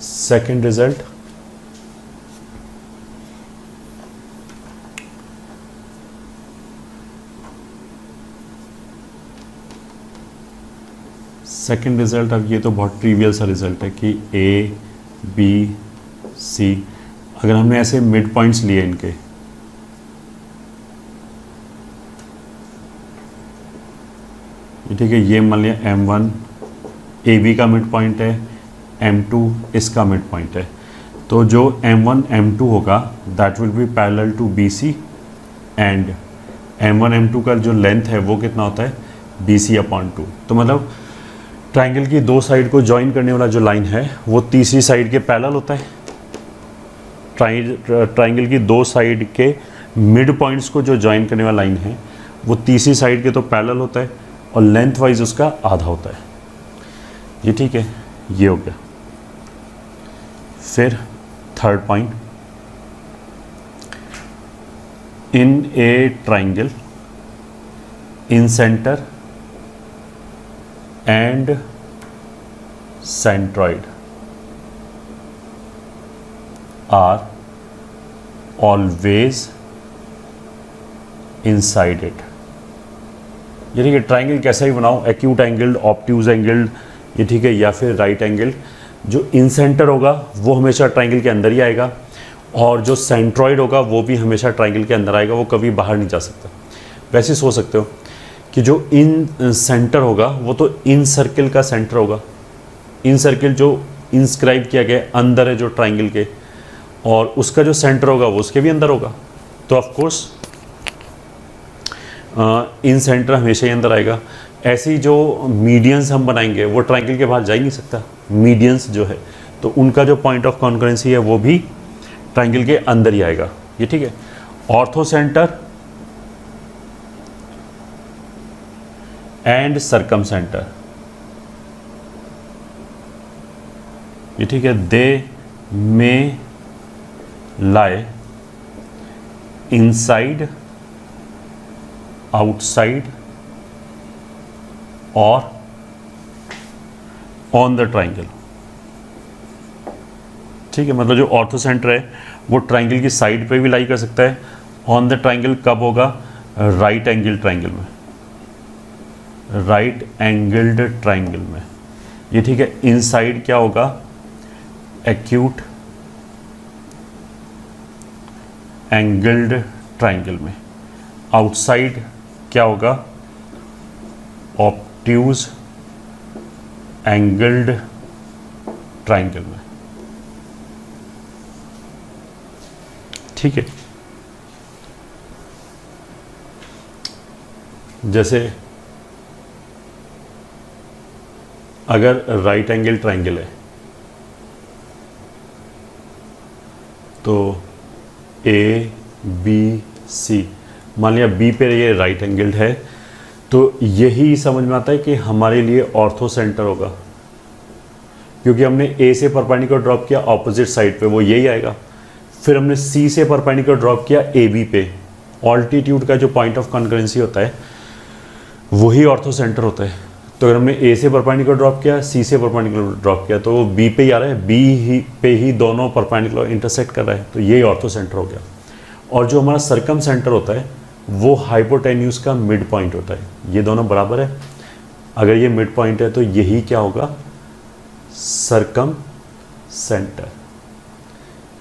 सेकंड रिजल्ट, अब ये तो बहुत ट्रिवियल सा रिजल्ट है कि ए बी सी, अगर हमने ऐसे मिड पॉइंट्स लिए इनके, ठीक है, ये मान लिया M1 ए बी का मिड पॉइंट है, M2 इसका मिड पॉइंट है, तो जो M1 M2 होगा that will be parallel to BC, and M1 M2 का जो लेंथ है वो कितना होता है BC/2। तो मतलब ट्राइंगल की दो साइड को जॉइन करने वाला जो लाइन है वो तीसरी साइड के पैरेलल होता है। ट्राइंगल की दो साइड के मिड पॉइंट्स को जो जॉइन करने वाला लाइन है वो तीसरी साइड के तो पैरेलल होता है, और लेंथ वाइज उसका आधा होता है। ये ठीक है, ये हो गया। फिर third point, in a triangle in centre and centroid are always inside it। यानी कि ट्राइंगल कैसा ही बनाओ, एक्यूट एंगल्ड, ऑब्ट्यूज एंगल्ड, ये ठीक है, या फिर राइट एंगल, जो इन सेंटर होगा वो हमेशा ट्राइंगल के अंदर ही आएगा, और जो सेंट्रॉइड होगा वो भी हमेशा ट्राइंगल के अंदर आएगा, वो कभी बाहर नहीं जा सकता। वैसे सोच सकते हो कि जो इन सेंटर होगा वो तो इन सर्किल का सेंटर होगा, इन सर्किल जो इंस्क्राइब किया गया अंदर है जो ट्राइंगल के, और उसका जो सेंटर होगा वो उसके भी अंदर होगा, तो ऑफ कोर्स इन सेंटर हमेशा ही अंदर आएगा। ऐसे ही जो मीडियंस हम बनाएंगे वो ट्राइंगल के बाहर जा ही नहीं सकता, मीडियंस जो है, तो उनका जो पॉइंट ऑफ कॉन्करेंसी है वो भी ट्राइंगल के अंदर ही आएगा। ये ठीक है, ortho centre and circum centre, ये ठीक है, दे मे lie inside, outside or on the triangle। ठीक है, मतलब जो ऑर्थो सेंटर है वो ट्राइंगल की साइड पे भी लाई कर सकता है। ऑन द ट्राइंगल कब होगा? राइट एंगल ट्राइंगल में, राइट एंगल्ड ट्राइंगल में। ये ठीक है, इनसाइड क्या होगा? एक्यूट एंगल्ड ट्राइंगल में। आउटसाइड क्या होगा? ऑब्ट्यूज एंगल्ड ट्राइंगल में। ठीक है, जैसे अगर राइट एंगल ट्राइंगल है तो ए बी सी, मान लिया बी पे ये राइट एंगल्ड है, तो यही समझ में आता है कि हमारे लिए ऑर्थो सेंटर होगा, क्योंकि हमने ए से परपेंडिकुलर ड्रॉप किया ऑपोजिट साइड पे, वो यही आएगा। फिर हमने सी से परपेंडिकुलर ड्रॉप किया ए बी पे, ऑल्टीट्यूड का जो पॉइंट ऑफ कॉन्करेंसी होता है वही ऑर्थो सेंटर होता है। तो अगर हमने ए से परपेंडिकुलर ड्रॉप किया, सी से परपेंडिकुलर ड्रॉप किया, तो वो बी पे ही आ रहा है, बी ही पे ही दोनों परपेंडिकुलर इंटरसेक्ट कर रहा है, तो यही ऑर्थो सेंटर हो गया। और जो हमारा सर्कम सेंटर होता है वो हाइपोटेन्यूज का मिड पॉइंट होता है। ये दोनों बराबर है, अगर ये मिड पॉइंट है तो यही क्या होगा? Circum centre.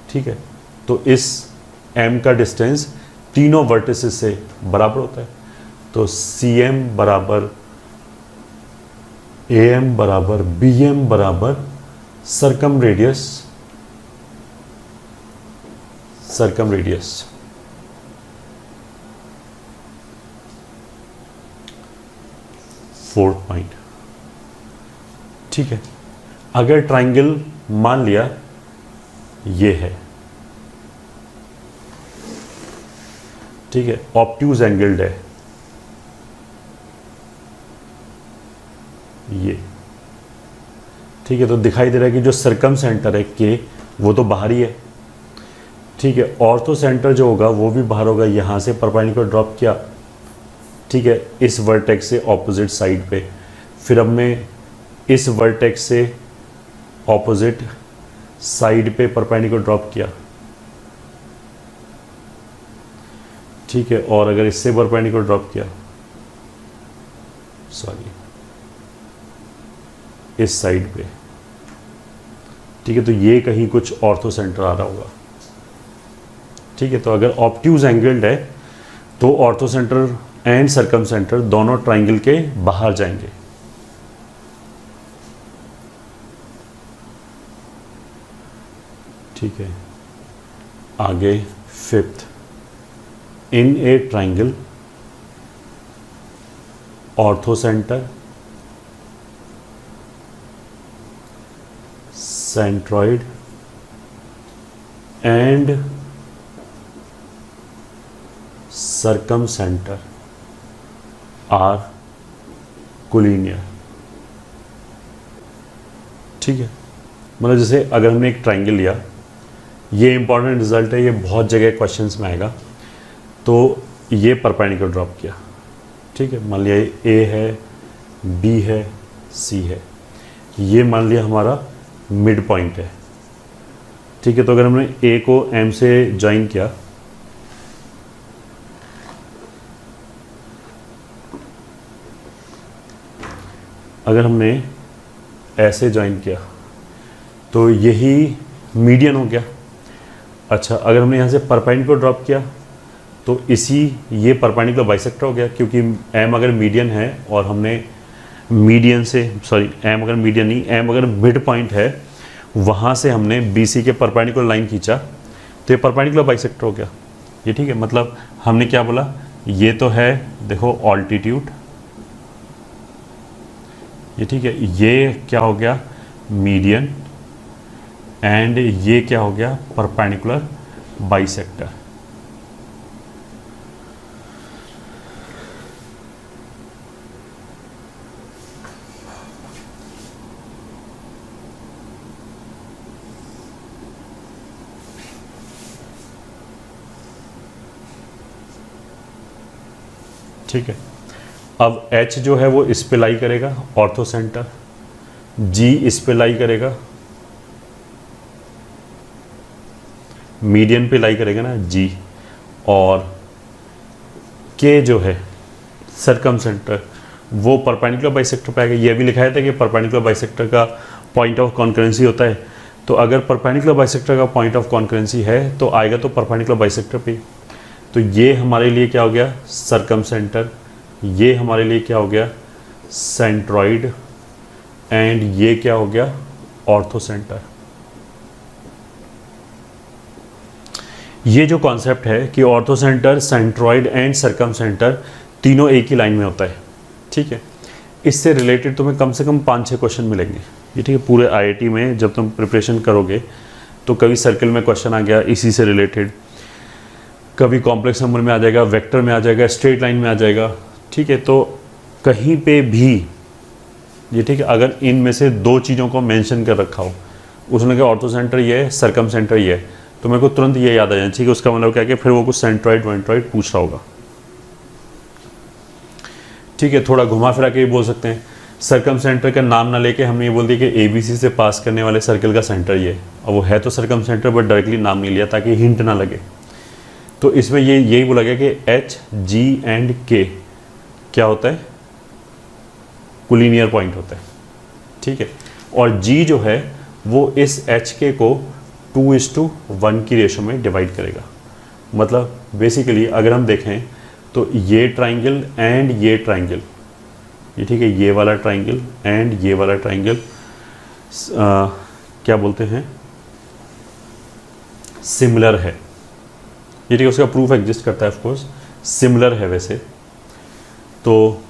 ठीक है, तो इस m का डिस्टेंस तीनों वर्टिसेस से बराबर होता है। तो CM बराबर AM बराबर BM बराबर सरकम रेडियस 4 पॉइंट। ठीक है, अगर ट्राइंगल मान लिया ये है, ठीक है, ऑब्ट्यूज एंगल्ड है ये, ठीक है, तो दिखाई दे रहा है कि जो सरकम सेंटर है के वो तो बाहर ही है। ठीक है, ऑर्थो सेंटर जो होगा वो भी बाहर होगा, यहाँ से परपेंडिकुलर ड्रॉप किया, ठीक है, इस वर्टेक्स से ऑपोजिट साइड पे, फिर अब मैं इस वर्टेक्स से ऑपोजिट साइड पे परपेंडिकुलर ड्रॉप किया, ठीक है, और अगर इससे परपेंडिकुलर ड्रॉप किया, सॉरी, इस साइड पे, ठीक है, तो ये कहीं कुछ ऑर्थो सेंटर आ रहा होगा। ठीक है, तो अगर ऑब्ट्यूज एंगल्ड है तो orthocenter and circumcenter दोनों ट्राइंगल के बाहर जाएंगे। ठीक है, आगे fifth, in a triangle orthocenter centroid and circumcenter are collinear. ठीक है, मतलब जैसे अगर हमने एक ट्राइंगल लिया, ये इंपॉर्टेंट रिजल्ट है, ये बहुत जगह क्वेश्चंस में आएगा, तो ये परपेंडिकुलर ड्रॉप किया, ठीक है, मान लिया ए है, बी है, सी है, ये मान लिया हमारा मिड पॉइंट है। ठीक है, तो अगर हमने ए को एम से ज्वाइन किया, अगर हमने ऐसे ज्वाइन किया तो यही मीडियन हो गया। अच्छा, अगर हमने यहाँ से परपेंडिकुलर ड्रॉप किया तो ये परपेंडिकुलर बाइसेक्टर हो गया, क्योंकि एम अगर मीडियन है और हमने मीडियन से, सॉरी, एम अगर मीडियन नहीं, एम अगर मिड पॉइंट है, वहाँ से हमने BC के परपेंडिकुलर लाइन खींचा तो ये परपेंडिकुलर बाइसेक्टर हो गया। ये ठीक है, मतलब हमने क्या बोला, ये तो है, देखो, ऑल्टीट्यूड, ये ठीक है, ये क्या हो गया, मीडियन, एंड ये क्या हो गया, परपेंडिकुलर बाइसेक्टर। ठीक है, अब H जो है वो इस पे लाई करेगा, ऑर्थो सेंटर, G इस पे लाई करेगा, मीडियन पे लाई करेगा ना G, और K जो है सरकम सेंटर वो परपेंडिकुलर बाइसेक्टर पे आएगा। ये भी लिखाया था कि परपेंडिकुलर बाइसेक्टर का पॉइंट ऑफ कॉन्करेंसी होता है, तो अगर परपेंडिकुलर बाइसेक्टर का पॉइंट ऑफ कॉन्करेंसी है तो आएगा तो परपेंडिकुलर बाइसेक्टर पे। तो ये हमारे लिए क्या हो गया, सरकम सेंटर, ये हमारे लिए क्या हो गया, सेंट्रॉइड, एंड ये क्या हो गया, ऑर्थो सेंटर। ये जो कॉन्सेप्ट है कि orthocenter, centroid and circumcenter तीनों एक ही लाइन में होता है। ठीक है, इससे रिलेटेड तुम्हें कम से कम 5-6 क्वेश्चन मिलेंगे। ये ठीक है, पूरे IIT में जब तुम प्रिपरेशन करोगे तो कभी सर्कल में क्वेश्चन आ गया इसी से रिलेटेड, कभी कॉम्प्लेक्स नंबर में आ जाएगा, वेक्टर में आ जाएगा, स्ट्रेट लाइन में आ जाएगा। ठीक है, तो कहीं पे भी ये ठीक है, अगर इनमें से 2 चीज़ों को मेंशन कर रखा हो, उसने कहा ऑर्थो सेंटर ये है, सरकम सेंटर ये है, तो मेरे को तुरंत ये याद आ जाए। ठीक है, उसका मतलब क्या है कि फिर वो कुछ सेंट्रॉइड वेंट्रॉइड पूछ रहा होगा। ठीक है, थोड़ा घुमा फिरा के भी बोल सकते हैं, सरकम सेंटर का नाम ना लेके हमने ये बोल दिया कि ABC से पास करने वाले सर्कल का सेंटर ये है, और वो है तो सरकम सेंटर, बट डायरेक्टली नाम नहीं लिया ताकि हिंट ना लगे। तो इसमें यही बोला गया कि H, G एंड K क्या होता है, कोलिनियर पॉइंट होता है। ठीक है, और G जो है वो इस HK को 2:1 की रेशो में डिवाइड करेगा। मतलब बेसिकली अगर हम देखें तो ये ट्राइंगल एंड ये ट्राइंगल, ये ठीक है, ये वाला ट्राइंगल एंड ये वाला ट्राइंगल क्या बोलते हैं, सिमिलर है। ये ठीक है, उसका प्रूफ एग्जिस्ट करता है, ऑफ कोर्स सिमिलर है वैसे। तो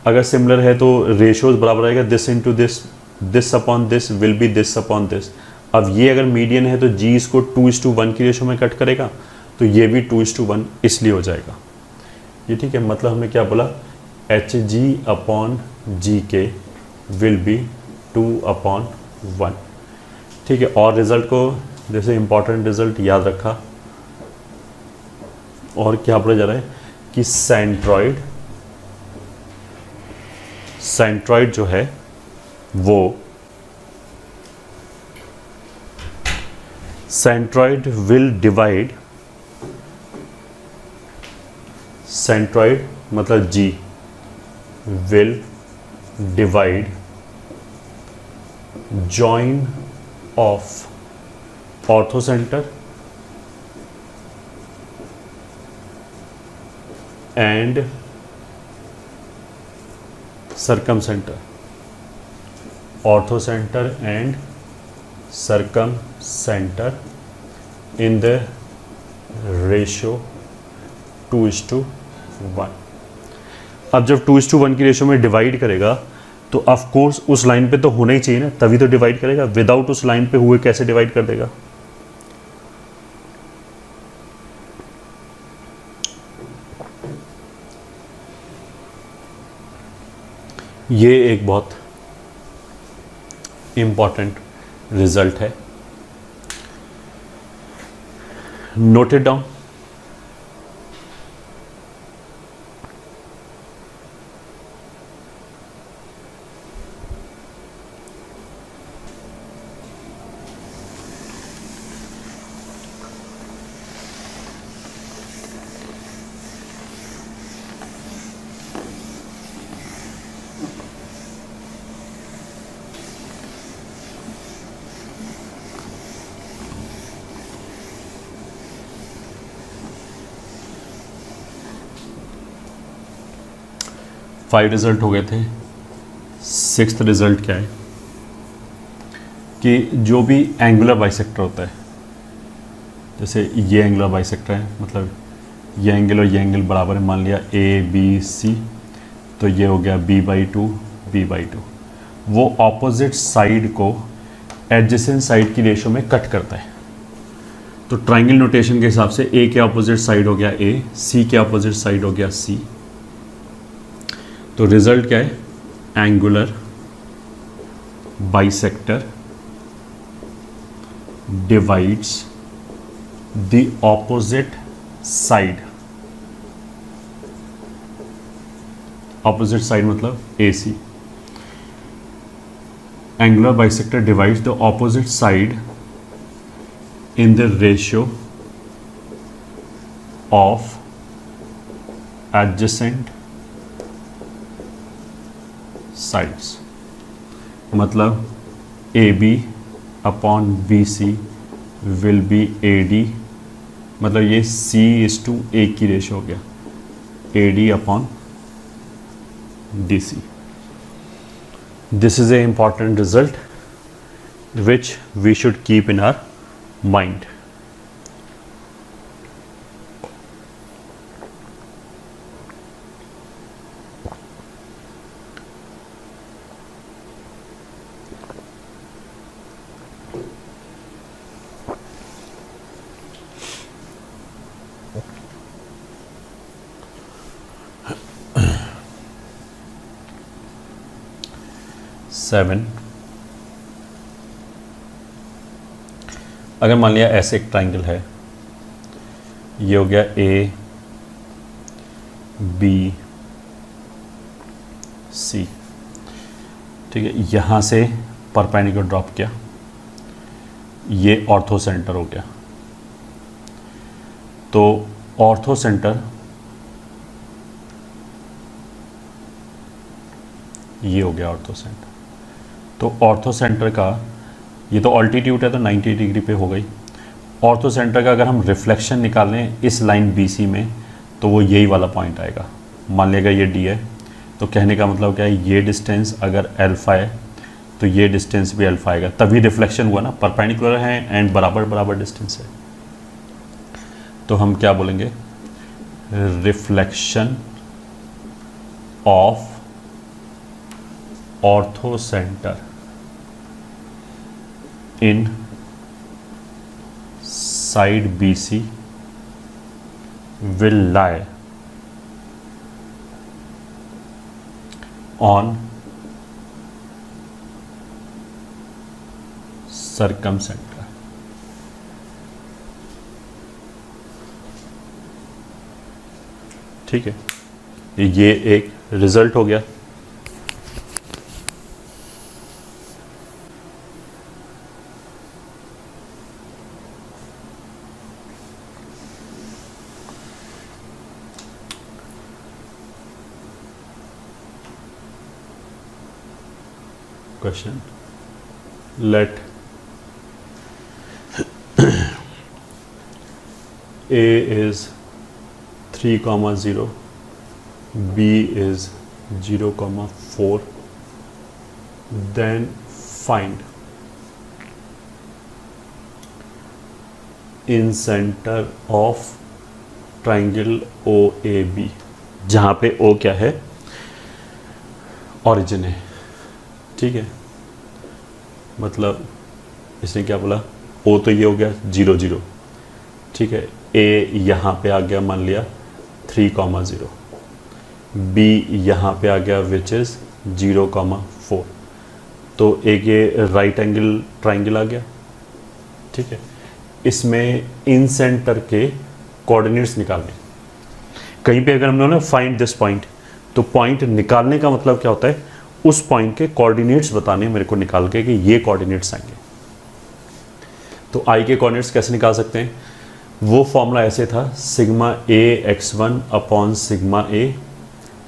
अगर सिमिलर है तो रेशियोज बराबर आएगा, this into this, this upon this will be this upon this. अब ये अगर मीडियन है तो जी इसको 2:1 की रेशो में कट करेगा, तो ये भी 2:1 इसलिए हो जाएगा। ये ठीक है, मतलब हमने क्या बोला, एच जी अपॉन जी के विल बी 2/1। ठीक है, और रिजल्ट को जैसे इंपॉर्टेंट रिजल्ट याद रखा, और क्या बोला जा रहा है कि सेंट्रॉइड जो है वो सेंट्रॉइड विल डिवाइड, सेंट्रॉइड मतलब G will divide join of orthocenter and circumcenter, orthocenter and circumcenter in the ratio 2:1। अब जब 2:1 की रेशियो में डिवाइड करेगा तो ऑफ कोर्स उस लाइन पे तो होना ही चाहिए ना, तभी तो डिवाइड करेगा। विदाउट उस लाइन पे हुए कैसे डिवाइड कर देगा। ये एक बहुत इम्पॉर्टेंट रिजल्ट है, note it down. Five result हो गए थे। सिक्स्थ रिजल्ट क्या है कि जो भी एंगुलर बाइसेक्टर होता है, जैसे ये एंगुलर बाइसेक्टर है, मतलब ये एंगल और ये एंगल बराबर है, मान लिया ABC, तो ये हो गया B/2 B/2। वो ऑपोजिट साइड को एडजेसेंट साइड की रेशो में कट करता है। तो ट्राइंगल नोटेशन के हिसाब से A के ऑपोजिट साइड हो गया A, C के ऑपोजिट साइड हो गया C। तो रिजल्ट क्या है, angular bisector divides the opposite side, opposite side मतलब AC। Angular bisector divides the opposite side in the ratio of adjacent sides। मतलब AB upon BC will be AD, मतलब ये C:A की रेशो हो गया, AD upon DC। This is a important result which we should keep in our mind। Seven, अगर मान लिया ऐसे एक ट्राइंगल है, ये हो गया A B C, ठीक है, यहाँ से परपेंडिकुलर ड्रॉप किया, ये ऑर्थो सेंटर हो गया। तो ऑर्थो सेंटर ये हो गया ऑर्थो सेंटर। तो ऑर्थो सेंटर का ये तो ऑल्टीट्यूड है तो 90 डिग्री पे हो गई, ऑर्थो सेंटर का अगर हम रिफ्लेक्शन निकालें इस लाइन BC में तो वो यही वाला पॉइंट आएगा। मान लिया ये D है, तो कहने का मतलब क्या है, ये डिस्टेंस अगर अल्फ़ा है तो ये डिस्टेंस भी अल्फ़ा आएगा, तभी रिफ्लेक्शन हुआ ना, परपेंडिकुलर है एंड बराबर बराबर डिस्टेंस है। तो हम क्या बोलेंगे, reflection of ortho centre in side BC will lie on circumcenter। ठीक है, ये एक रिजल्ट हो गया। Question, let A is 3,0, B is 0,4, then find in center of triangle OAB, जहाँ पे O क्या है, ओरिजिन है। ठीक है, मतलब इसने क्या बोला, O तो ये हो गया 0, 0, ठीक है, A यहाँ पे आ गया, मान लिया 3,0, B यहाँ पे आ गया विच इज़ 0,4, तो एक ये राइट एंगल ट्राइंगल आ गया। ठीक है, इसमें इन सेंटर के कोऑर्डिनेट्स निकालने, कहीं पे अगर हम लोग ना फाइंड दिस पॉइंट, तो पॉइंट निकालने का मतलब क्या होता है, उस पॉइंट के कोऑर्डिनेट्स बताने मेरे को निकाल के कि ये कोऑर्डिनेट्स आएंगे। तो आई के कोऑर्डिनेट्स कैसे निकाल सकते हैं, वो फॉर्मूला ऐसे था, sigma A x1 upon sigma A,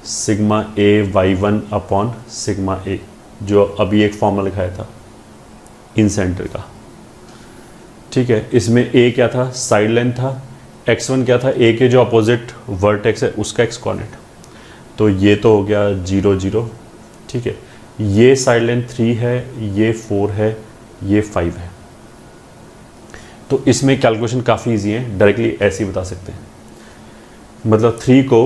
sigma A y1 upon sigma A, जो अभी एक फॉर्मूला लिखाया था इन सेंटर का। ठीक है, इसमें A क्या था, साइड लेंथ था, x1 क्या था, A के जो अपोजिट वर्टेक्स है उसका x कोऑर्डिनेट, तो ये तो हो गया 0, 0। ठीक है, ये साइड लेंथ 3 है, ये 4 है, ये 5 है। तो इसमें कैलकुलेशन काफ़ी इजी है, डायरेक्टली ऐसे ही बता सकते हैं, मतलब 3 को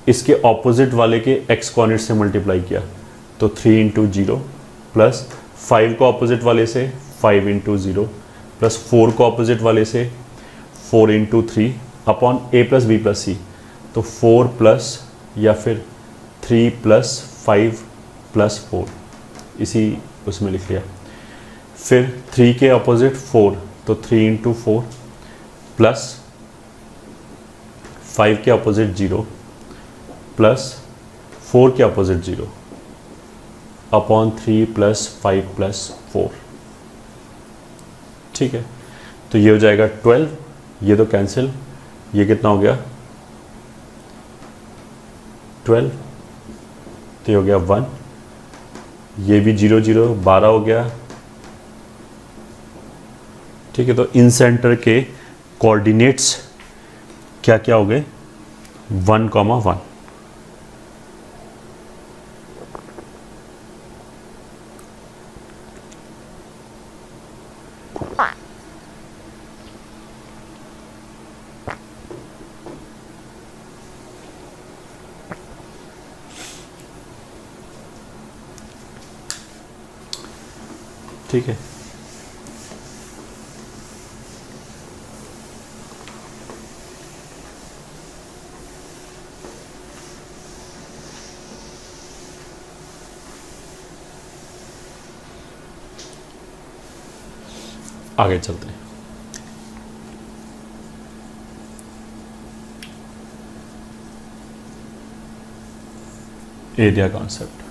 इसके ऑपोजिट वाले के x कोऑर्डिनेट से मल्टीप्लाई किया तो 3 इंटू 0, प्लस 5 को ऑपोजिट वाले से 5 इंटू 0, प्लस 4 को ऑपोजिट वाले से 4 into 3 upon A plus B plus C, तो 4 प्लस या फिर 3 प्लस 5 प्लस 4, इसी उसमें लिख लिया। फिर 3 के अपोजिट 4, तो 3 इंटू 4, प्लस 5 के अपोजिट 0, प्लस 4 के अपोजिट 0 अपॉन 3 प्लस 5 प्लस 4। ठीक है, तो ये हो जाएगा 12, ये तो कैंसिल, ये कितना हो गया 12, तो ये हो गया 1, ये भी 0, 0, 12 हो गया। ठीक है, तो इन सेंटर के कोऑर्डिनेट्स क्या क्या हो गए, 1,1। ठीक है, आगे चलते हैं। Area concept,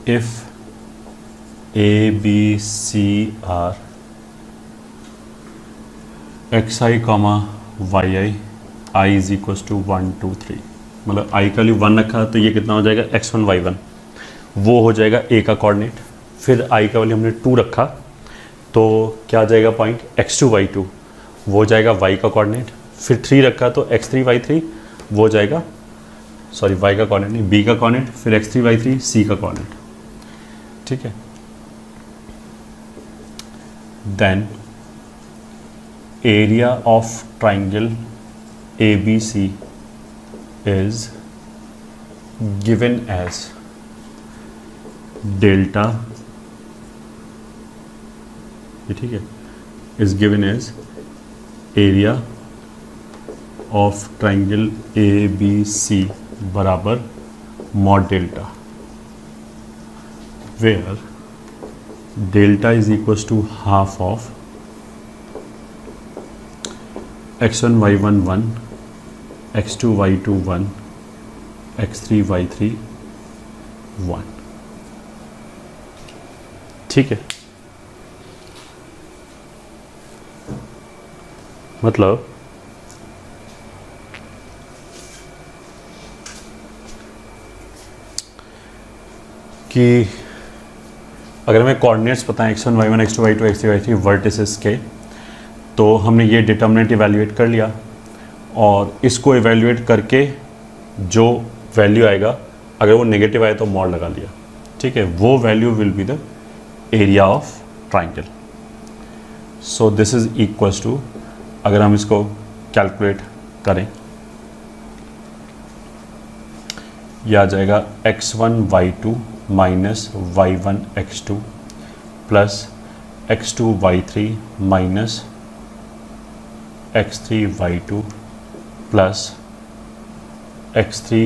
if A, B, C are xi, yi, I is equals to 1, 2, 3, मतलब आई का वैल्यू 1 रखा तो ये कितना हो जाएगा x1 y1, वो हो जाएगा a का कोऑर्डिनेट। फिर आई का वैल्यू हमने 2 रखा तो क्या आ जाएगा पॉइंट x2 y2, वो हो जाएगा y का कोऑर्डिनेट। फिर 3 रखा तो x3 y3, वो हो जाएगा सॉरी y का कोऑर्डिनेट नहीं b का कोऑर्डिनेट, फिर x3 y3 c का कोऑर्डिनेट। ठीक है, then area of triangle ABC is given as delta, ये ठीक है, is given as area of triangle ABC बराबर mod delta, where delta is equals to half of x1 y1 1, x2 y2 1, x3 y3 1। ठीक है, मतलब कि अगर हमें कोऑर्डिनेट्स पता है x1 y1 x2 y2 x3 y3 vertices के, तो हमने ये डिटर्मिनेंट इवैल्यूएट कर लिया और इसको इवैल्यूएट करके जो वैल्यू आएगा, अगर वो नेगेटिव आए तो मॉड लगा लिया। ठीक है, वो value will be the area of triangle. So this is equals to, अगर हम इसको कैलकुलेट करें, यह आ जाएगा x1 y2 minus y1 x2 plus x2 y3 minus x3 y2 plus x3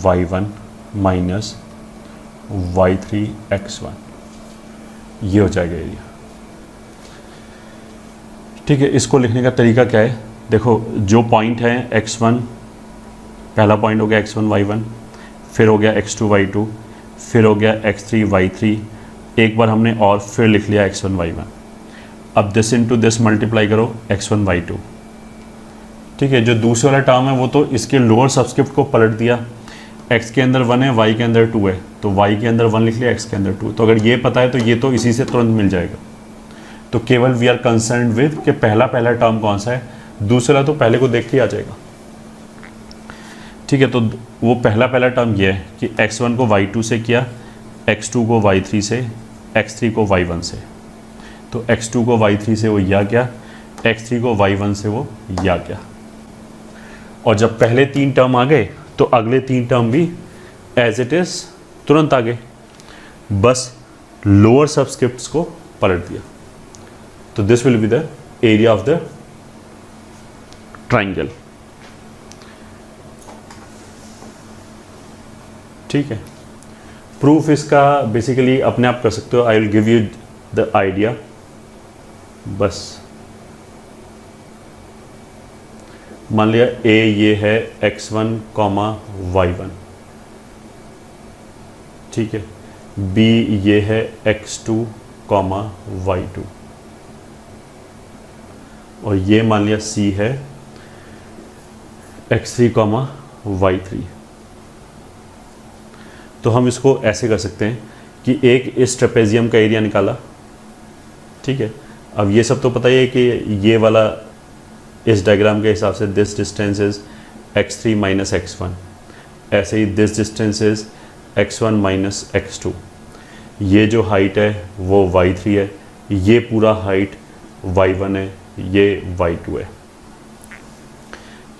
y1 minus y3 x1, ये हो जाएगा एरिया। ठीक है, इसको लिखने का तरीका क्या है, देखो जो पॉइंट है x1, पहला पॉइंट हो गया x1 y1, फिर हो गया x2 y2, फिर हो गया x3 y3, एक बार हमने और फिर लिख लिया x1 y1। अब दिस इनटू दिस मल्टीप्लाई करो x1 y2। ठीक है, जो दूसरे वाला टर्म है वो तो इसके लोअर सबस्क्रिप्ट को पलट दिया, x के अंदर 1 है, y के अंदर 2 है, तो y के अंदर 1 लिख लिया, x के अंदर 2। तो अगर ये पता है तो ये तो इसी से तुरंत मिल जाएगा। तो केवल वी आर कंसर्न विद कि पहला टर्म कौन सा है, दूसरा तो पहले को देख के आ जाएगा। ठीक है, तो वो पहला टर्म ये है कि x1 को y2 से किया, x2 को y3 से, x3 को y1 से। तो x2 को y3 से वो या गया, x3 को y1 से वो या गया। और जब पहले 3 टर्म आ गए तो अगले 3 टर्म भी एज इट इज तुरंत आ गए, बस लोअर सबस्क्रिप्ट्स को पलट दिया। तो this will be the area of the triangle. ठीक है, प्रूफ इसका बेसिकली अपने आप कर सकते हो, I will give you the idea. बस मान लिया a ये है x1, y1, ठीक है, b ये है x2, y2, और ये मान लिया c है x3, y3। तो हम इसको ऐसे कर सकते हैं कि एक इस ट्रेपेजियम का एरिया निकाला। ठीक है, अब ये सब तो पता ही है कि ये वाला इस डायग्राम के हिसाब से this distance is x3 minus x1, ऐसे ही this distance is x1 minus x2। ये जो हाइट है वो y3 है, ये पूरा हाइट y1 है, ये y2 है।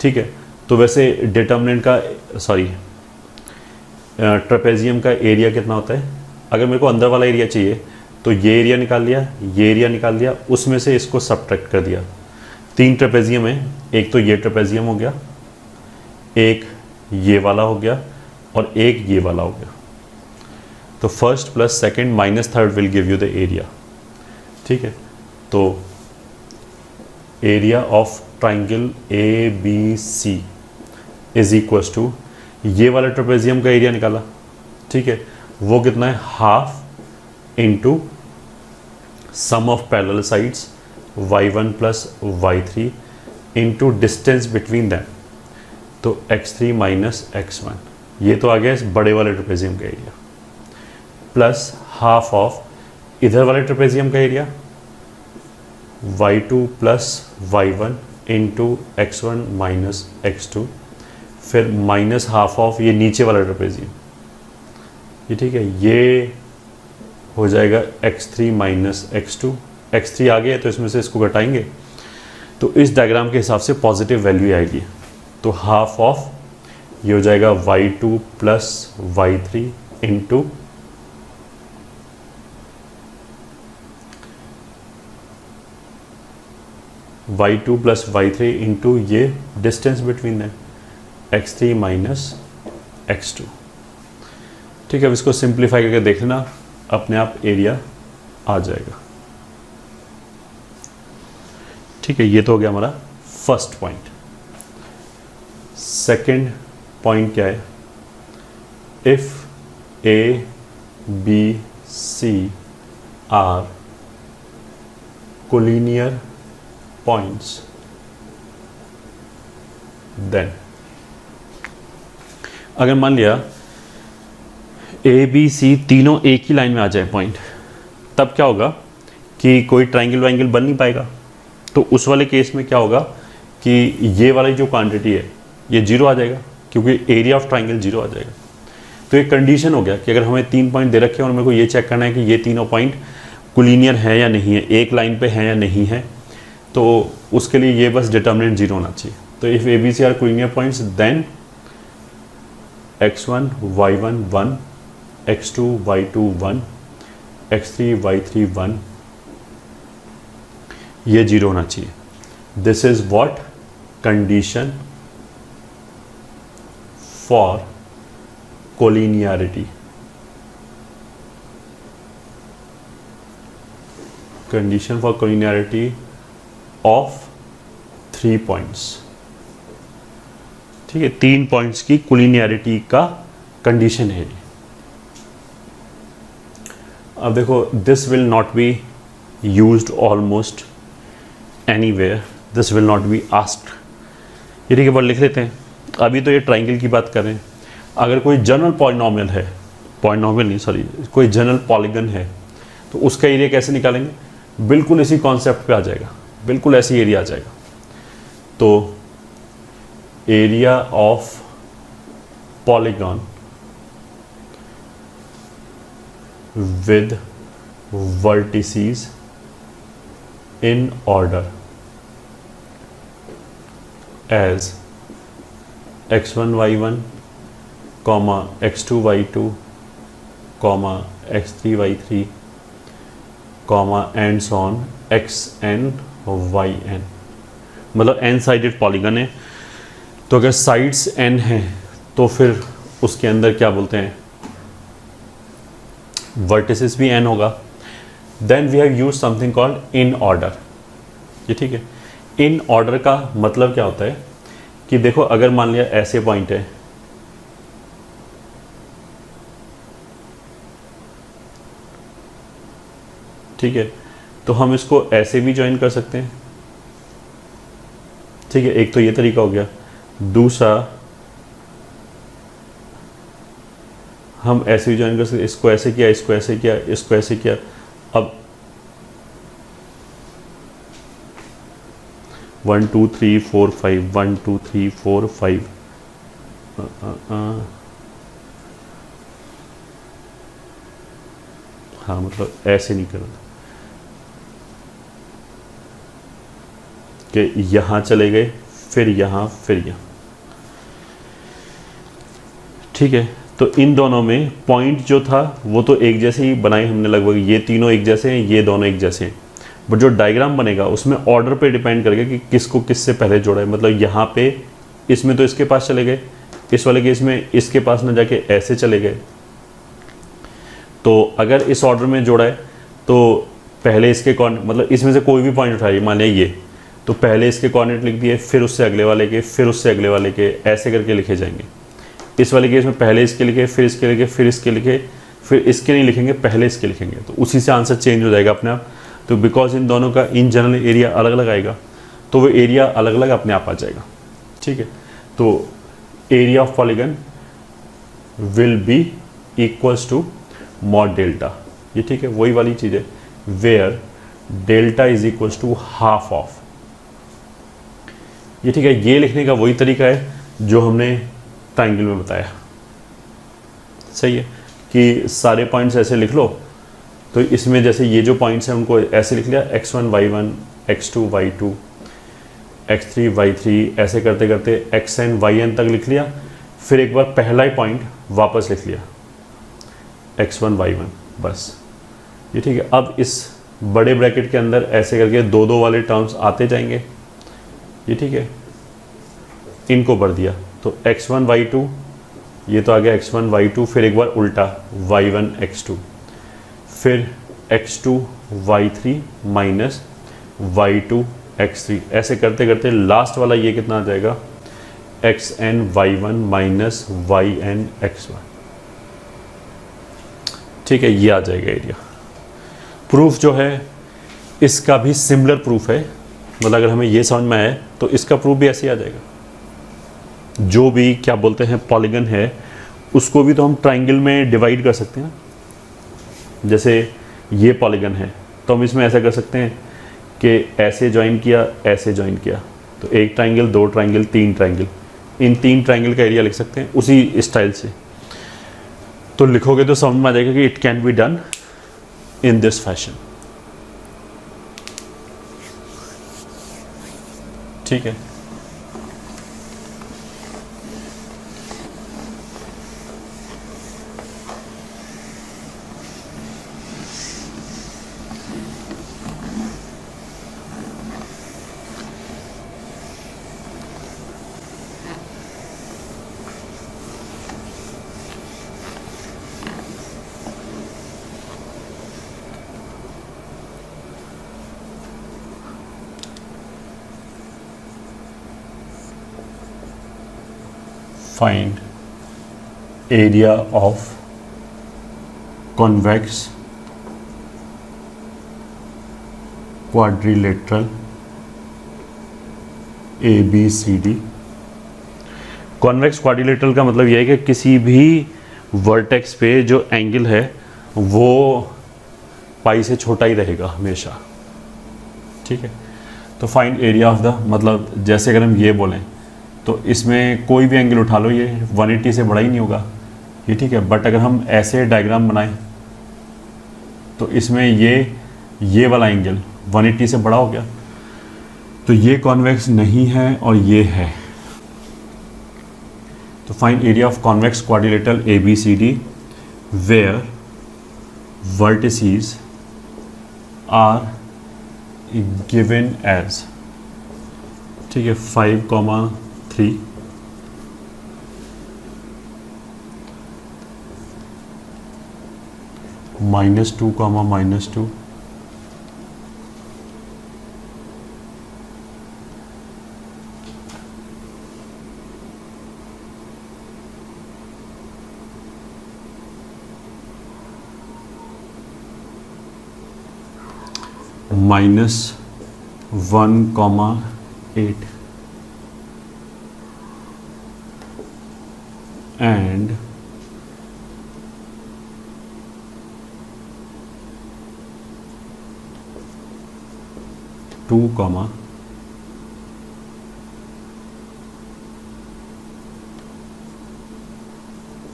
ठीक है, तो वैसे डिटर्मिनेंट का ट्रेपेजियम का एरिया कितना होता है, अगर मेरे को अंदर वाला एरिया चाहिए तो ये एरिया निकाल लिया, ये एरिया निकाल लिया, उसमें से इसको सब्ट्रैक्ट कर दिया। 3 ट्रेपेजियम है, एक तो ये ट्रेपेजियम हो गया, एक ये वाला हो गया, और एक ये वाला हो गया। तो first plus second minus third will give you the area. ठीक है, तो area of triangle ABC is equals to, ये वाला ट्रेपेजियम का एरिया निकाला, ठीक है, वो कितना है, half into sum of parallel sides y1 plus y3 into distance between them. तो x3 माइनस x1, ये तो आ गया इस बड़े वाले ट्रेपेजियम का एरिया, प्लस हाफ ऑफ इधर वाले ट्रेपेजियम का area y2 plus y1 into x1 minus x2, फिर माइनस हाफ ऑफ ये नीचे वाला ट्रेपेजियम, ये ठीक है, ये हो जाएगा x3 माइनस x2, x3 आ गया तो इसमें से इसको घटाएंगे तो इस डायग्राम के हिसाब से पॉजिटिव वैल्यू आएगी, तो हाफ ऑफ ये हो जाएगा y2 plus y3 into y2 plus y3 into ये डिस्टेंस बिटवीन है x3 माइनस x2। ठीक है, अब इसको सिंप्लीफाई करके देख लेना, अपने आप एरिया आ जाएगा। ठीक है, ये तो हो गया हमारा फर्स्ट पॉइंट। सेकंड पॉइंट क्या है, if A B C are collinear points then, अगर मान लिया ए बी सी तीनों एक ही लाइन में आ जाए पॉइंट, तब क्या होगा कि कोई ट्राइंगल वाइंगल बन नहीं पाएगा। तो उस वाले केस में क्या होगा कि ये वाली जो क्वांटिटी है ये जीरो आ जाएगा, क्योंकि एरिया ऑफ ट्राइंगल जीरो आ जाएगा। तो एक कंडीशन हो गया कि अगर हमें 3 पॉइंट दे रखे हैं और मेरे को ये चेक करना है कि ये तीनों पॉइंट कोलिनियर है या नहीं है, एक लाइन पे है या नहीं है, तो उसके लिए ये बस डिटर्मिनेंट जीरो होना चाहिए। तो if A B C are collinear points then x1 y1 1, x2 y2 1, x3 y3 1, ये जीरो होना चाहिए। This is what condition for collinearity, condition for collinearity of 3 points. ठीक है, 3 पॉइंट्स की कोलिनियरिटी का कंडीशन है। अब देखो, this will not be used almost anywhere, this will not be asked. ये ठीक है, वर्ड लिख लेते हैं। अभी तो ये ट्राइंगल की बात कर रहे हैं। अगर कोई जनरल पॉलिनोमियल है, पॉलिनोमियल नहीं सॉरी, कोई जनरल पॉलीगन है, तो उसका एरिया कैसे निकालेंगे? बिल्कुल इसी कॉन्सेप्ट पे आ जाएगा, बिल्कुल ऐसी एरिया आ जाएगा। तो area of polygon with vertices in order as x1 y1, x2 y2, x3 y3, and so on xn yn। मतलब n साइडेड पॉलीगन है, तो अगर साइड्स n हैं तो फिर उसके अंदर क्या बोलते हैं, वर्टिसेस भी n होगा। Then we have use something called in order. ये ठीक है, इन ऑर्डर का मतलब क्या होता है कि देखो, अगर मान लिया ऐसे पॉइंट है, ठीक है, तो हम इसको ऐसे भी ज्वाइन कर सकते हैं। ठीक है, एक तो ये तरीका हो गया। दूसरा, हम ऐसे भी ज्वाइन कर सकते, इसको ऐसे किया, इसको ऐसे किया, इसको ऐसे किया। अब 1 2 3 4 5 1 2 3 4 5 हाँ, मतलब ऐसे नहीं करना कि यहाँ चले गए, फिर यहाँ, फिर यहाँ। ठीक है, तो इन दोनों में पॉइंट जो था वो तो एक जैसे ही बनाए हमने, लगभग ये तीनों एक जैसे हैं, ये दोनों एक जैसे हैं। बट जो डायग्राम बनेगा उसमें ऑर्डर पे डिपेंड करेगा कि किसको किससे पहले जोड़ा है। मतलब यहाँ पे इसमें तो इसके पास चले गए, इस वाले केस में इसके पास ना जाके ऐसे चले गए। तो अगर इस ऑर्डर में जोड़ा है तो पहले इसके मतलब इसमें से कोई भी पॉइंट उठाइए, मान लिया ये, तो पहले इसके कोऑर्डिनेट लिख दिए, फिर उससे अगले वाले के, फिर उससे अगले वाले के, ऐसे करके लिखे जाएंगे। इस वाले केस में पहले इसके लिखे, फिर इसके लिखे, फिर इसके लिखे, फिर इसके नहीं लिखेंगे, पहले इसके लिखेंगे, तो उसी से आंसर चेंज हो जाएगा अपने आप। तो बिकॉज इन दोनों का इन जनरल एरिया अलग अलग आएगा, तो वो एरिया अलग अलग अपने आप आ जाएगा। ठीक है, तो area of polygon will be equals to mod delta, ये ठीक है, वही वाली चीज़ है, where delta is equals to half of, ये ठीक है। ये लिखने का वही तरीका है जो हमने ट्राइंगल में बताया, सही है, कि सारे पॉइंट्स ऐसे लिख लो। तो इसमें जैसे ये जो पॉइंट्स हैं उनको ऐसे लिख लिया, x1 y1 x2 y2 x3 y3, ऐसे करते करते xn yn तक लिख लिया, फिर एक बार पहला ही पॉइंट वापस लिख लिया x1 y1, बस ये ठीक है। अब इस बड़े ब्रैकेट के अंदर ऐसे करके दो दो वाले टर्म्स आते जाएंगे, ये ठीक है, इनको भर दिया तो x1 y2, ये तो आ गया x1 y2, फिर एक बार उल्टा y1 x2, फिर x2 y3 minus y2 x3, ऐसे करते करते लास्ट वाला ये कितना आ जाएगा xn y1 minus yn x1, ठीक है, ये आ जाएगा एरिया। प्रूफ जो है इसका भी सिमिलर प्रूफ है, मतलब अगर हमें ये समझ में आए तो इसका प्रूफ भी ऐसे ही आ जाएगा। जो भी क्या बोलते हैं पॉलीगन है उसको भी तो हम ट्राइंगल में डिवाइड कर सकते हैं। जैसे ये पॉलीगन है तो हम इसमें ऐसा कर सकते हैं कि ऐसे ज्वाइन किया, ऐसे ज्वाइन किया, तो एक ट्राइंगल, दो ट्राइंगल, तीन ट्राइंगल, इन तीन ट्राइंगल का एरिया लिख सकते हैं उसी स्टाइल से। तो लिखोगे तो समझ में आ जाएगा कि it can be done in this fashion, ठीक है। Find area of convex quadrilateral ABCD। Convex quadrilateral का मतलब यह है कि किसी भी वर्टेक्स पे जो एंगल है वो पाई से छोटा ही रहेगा हमेशा, ठीक है। तो फाइंड एरिया ऑफ द, मतलब जैसे अगर हम ये बोलें तो इसमें कोई भी एंगल उठा लो ये 180 से बड़ा ही नहीं होगा, ये ठीक है। बट अगर हम ऐसे डायग्राम बनाएं तो इसमें ये वाला एंगल 180 से बड़ा हो गया, तो ये कॉन्वेक्स नहीं है और ये है। तो find area of convex quadrilateral ABCD where vertices are given as, ठीक है, 5,3 -2, -2 -1,8 and -2,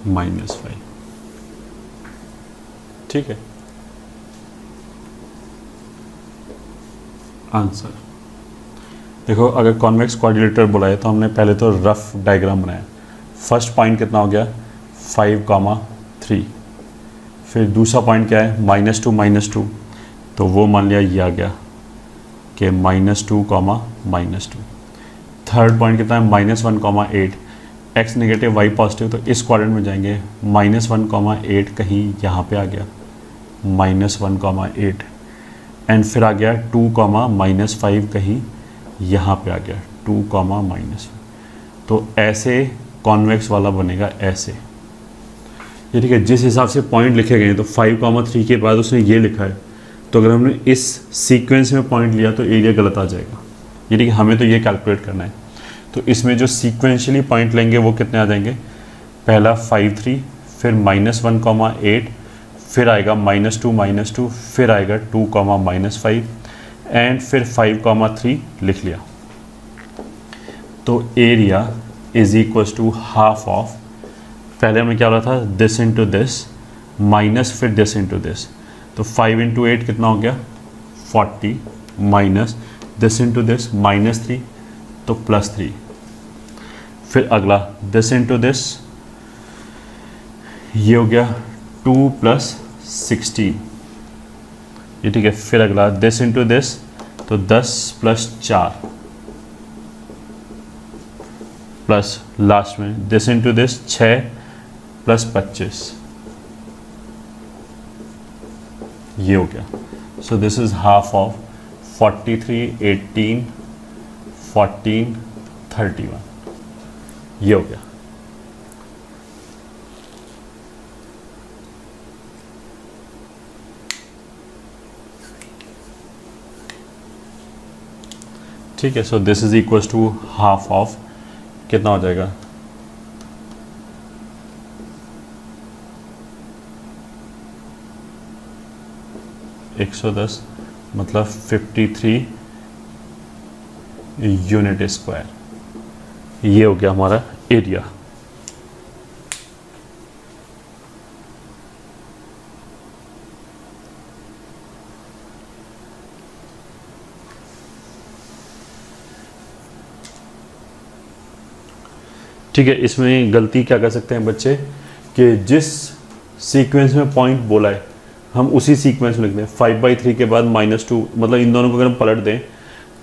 -5, ठीक है। आंसर देखो, अगर कॉन्वेक्स क्वाड्रिलेटरल बोला है तो हमने पहले तो रफ डायग्राम बनाया। फर्स्ट पॉइंट कितना हो गया 5,3, फिर दूसरा पॉइंट क्या है -2, -2, तो वो मान लिया ये आ गया कि -2, -2। थर्ड पॉइंट कितना है -1,8, x नेगेटिव y पॉजिटिव, तो इस क्वाड्रेंट में जाएंगे -1,8 कहीं यहाँ पे आ गया -1,8, एंड फिर आ गया 2, -5 कहीं यहाँ पे आ गया 2, -5। तो ऐसे कॉन्वेक्स वाला बनेगा ऐसे, ये ठीक है। जिस हिसाब से पॉइंट लिखे गए हैं तो 5,3 के बाद उसने ये लिखा है, तो अगर हमने इस सीक्वेंस में पॉइंट लिया तो एरिया गलत आ जाएगा, ये ठीक है। हमें तो ये कैलकुलेट करना है। तो इसमें जो सीक्वेंशियली पॉइंट लेंगे वो कितने आ जाएंगे, पहला 5 3, फिर -1,8, फिर आएगा -2, फिर आएगा 2, -5 एंड फिर 5,3 लिख लिया। तो area is equal to half of, पहले हमने क्या बोला था, दिस इंटू दिस माइनस फिर दिस इंटू दिस, तो 5 इंटू 8 कितना हो गया 40 माइनस दिस इंटू दिस -3 तो +3, फिर अगला दिस इंटू दिस, ये हो गया 2 + 16, ये ठीक है। फिर अगला दिस इंटू दिस तो 10 + 4 प्लस लास्ट में दिस इंटू दिस 6 + 25, ये हो गया। So this is half of 43, 18, 14, 31, ये हो गया। ठीक है। So this is equal to half of, कितना हो जाएगा 110 मतलब 53 यूनिट स्क्वायर, ये हो गया हमारा एरिया। ठीक है। इसमें गलती क्या कर सकते हैं बच्चे कि जिस सीक्वेंस में पॉइंट बोला है हम उसी सीक्वेंस में लिख दें। 5/3 के बाद -2, मतलब इन दोनों को अगर हम पलट दें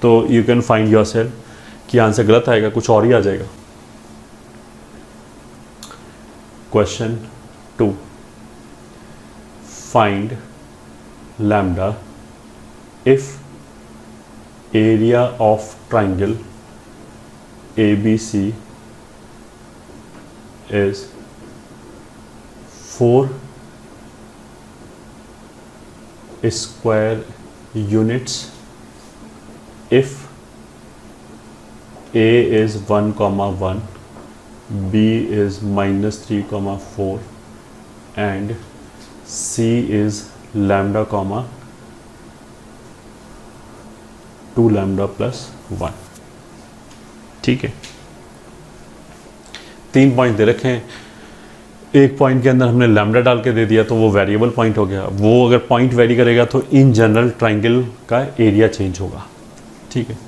तो you can find your self कि आंसर गलत आएगा, कुछ और ही आ जाएगा। Question 2, find lambda if area of triangle ABC is 4 square units if A is 1,1, B is -3,4 and C is lambda, 2 lambda plus 1। ठीक है। 3 पॉइंट दे रखे हैं, एक पॉइंट के अंदर हमने लैम्डा डाल के दे दिया तो वो वेरिएबल पॉइंट हो गया। वो अगर पॉइंट वेरी करेगा तो इन जनरल ट्राइंगल का एरिया चेंज होगा। ठीक है।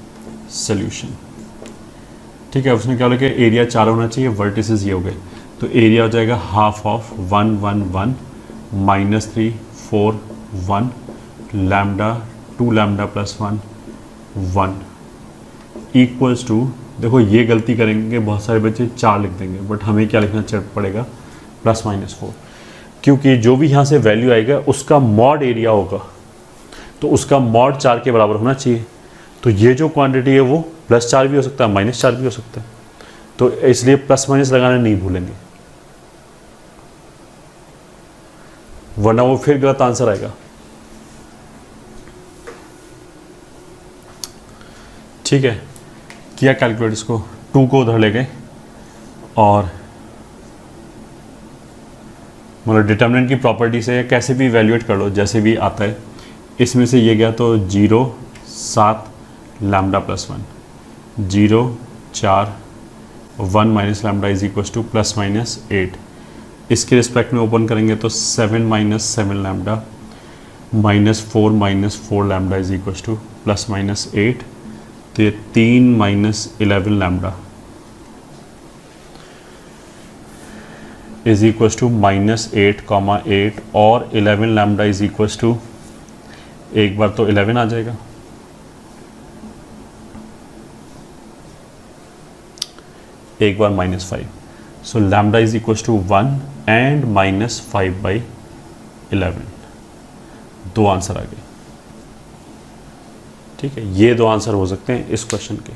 सॉल्यूशन, ठीक है। उसने क्या बोला कि एरिया 4 होना चाहिए, वर्टिसेस ये हो गए, तो एरिया हो जाएगा half of 1 1 1 -3 4 1 lambda 2 lambda plus 1 1 equals to, देखो ये गलती करेंगे बहुत सारे बच्चे 4 लिख देंगे, बट हमें क्या लिखना पड़ेगा +-4, क्योंकि जो भी यहाँ से वैल्यू आएगा उसका मॉड एरिया होगा, तो उसका मॉड 4 के बराबर होना चाहिए। तो ये जो क्वांटिटी है वो +4 भी हो सकता है, -4 भी हो सकता है, तो इसलिए + लगाना नहीं भूलेंगे, वरना वो फिर गलत आंसर आएगा। ठीक है। किया कैलकुलेट, इसको 2 को उधर ले गए और मतलब डिटर्मिनेंट की प्रॉपर्टी से कैसे भी इवैल्यूएट कर लो, जैसे भी आता है। इसमें से ये गया तो 0 7 lambda plus 1 0 4 1 minus lambda is equal to +-8। इसके रिस्पेक्ट में ओपन करेंगे तो 7 - 7 lambda -4 - 4 lambda is equal to +-8। तो ये 3 - 11 लैम्डा इज इक्वल टू -8,8 और 11 लैम्डा इज इक्वल टू, एक बार तो 11 आ जाएगा, एक बार -5, so lambda is equal to 1 and -5/11। 2 answer आ गए। ठीक है। ये 2 आंसर हो सकते हैं इस क्वेश्चन के।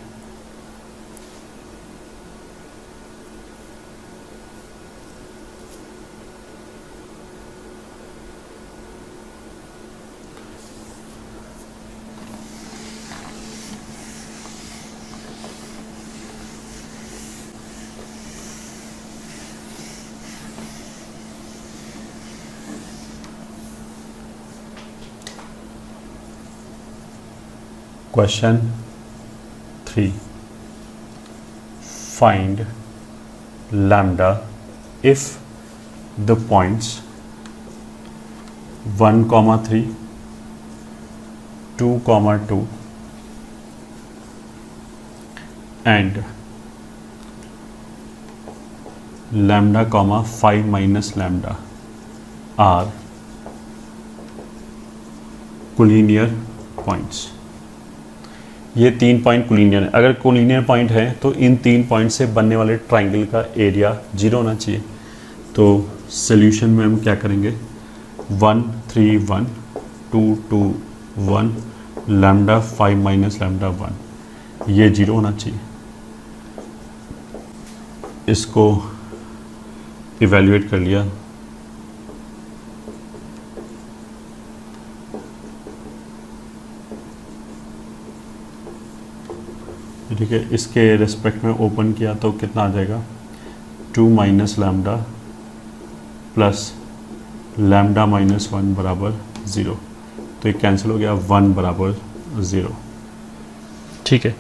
Question 3, find lambda if the points 1,3, 2,2 and lambda comma 5 minus lambda are collinear points. ये 3 पॉइंट कोलिनियर है। अगर कोलिनियर पॉइंट है तो इन 3 पॉइंट से बनने वाले ट्राइंगल का एरिया 0 होना चाहिए। तो सॉल्यूशन में हम क्या करेंगे, 1 3 1 2 2 1 लैम्डा 5 माइनस लैम्डा 1, ये 0 होना चाहिए। इसको इवैल्यूएट कर लिया, ठीक है। इसके रिस्पेक्ट में ओपन किया तो कितना आ जाएगा, 2 minus lambda plus lambda minus 1 बराबर 0। तो ये कैंसिल हो गया, 1 बराबर 0, ठीक है।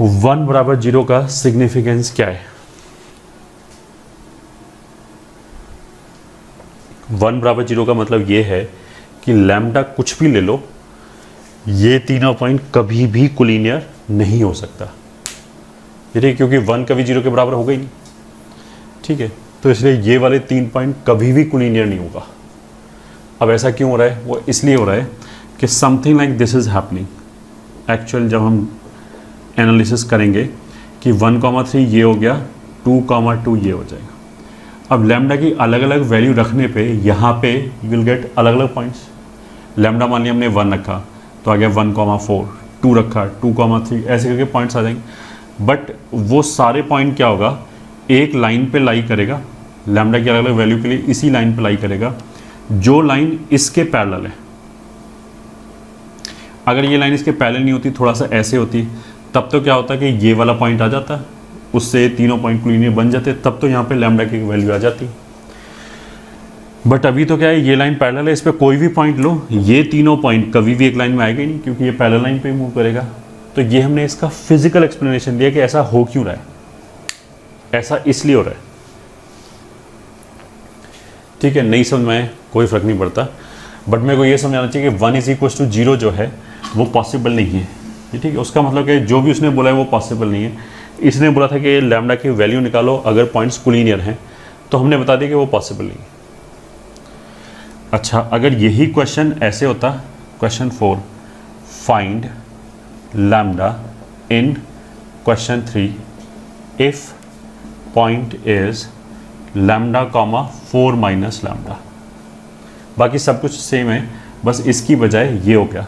1 बराबर 0 का सिग्निफिकेंस क्या है? 1 बराबर 0 का मतलब ये है कि लैम्डा कुछ भी ले लो, ये तीनों पॉइंट कभी भी कोलिनियर नहीं हो सकता, ठीक है, क्योंकि 1 कभी 0 के बराबर होगा ही नहीं, ठीक है। तो इसलिए ये वाले 3 पॉइंट कभी भी कोलिनियर नहीं होगा। अब ऐसा क्यों हो रहा है? वो इसलिए हो रहा है कि something like this is happening. Actual जब हम एनालिसिस करेंगे कि 1,3 ये हो गया, 2,2 ये हो जाएगा। अब लैम्डा की अलग अलग वैल्यू रखने पे यहाँ पे यू विल गेट अलग अलग पॉइंट्स। लैम्डा मान लिया हमने 1 रखा तो आ गया 1,4, 2 रखा 2,3, ऐसे करके पॉइंट्स आ जाएंगे। बट वो सारे पॉइंट क्या होगा, एक लाइन पे लाई करेगा, लैम्डा की अलग अलग वैल्यू के लिए इसी लाइन पे लाई करेगा, जो लाइन इसके पैरेलल है। अगर ये लाइन इसके पैरेलल नहीं होती, थोड़ा सा ऐसे होती, तब तो क्या होता है कि ये वाला पॉइंट आ जाता, उससे तीनों पॉइंट कोलिनियर बन जाते, तब तो यहाँ पे लैम्डा की वैल्यू आ जाती। बट अभी तो क्या है, ये लाइन पैरेलल है, इस पर कोई भी पॉइंट लो, ये तीनों पॉइंट कभी भी एक लाइन में आएगा ही नहीं, क्योंकि ये पैरेलल लाइन पे मूव करेगा। तो ये हमने इसका फिजिकल एक्सप्लेनेशन दिया कि ऐसा हो क्यों रहा है, ऐसा इसलिए हो रहा है, ठीक है। नहीं समझ में कोई फर्क नहीं पड़ता, बट मेरे को ये समझाना चाहिए कि 1 = 0 जो है वो पॉसिबल नहीं है, ठीक है। उसका मतलब कि जो भी उसने बोला है वो पॉसिबल नहीं है। इसने बोला था कि लैम्डा की वैल्यू निकालो अगर पॉइंट्स कोलिनियर हैं, तो हमने बता दिया कि वो पॉसिबल नहीं है। अच्छा, अगर यही क्वेश्चन ऐसे होता, question 4, find lambda in question 3 if point is lambda comma 4 minus lambda. बाकी सब कुछ सेम है, बस इसकी बजाय ये हो गया।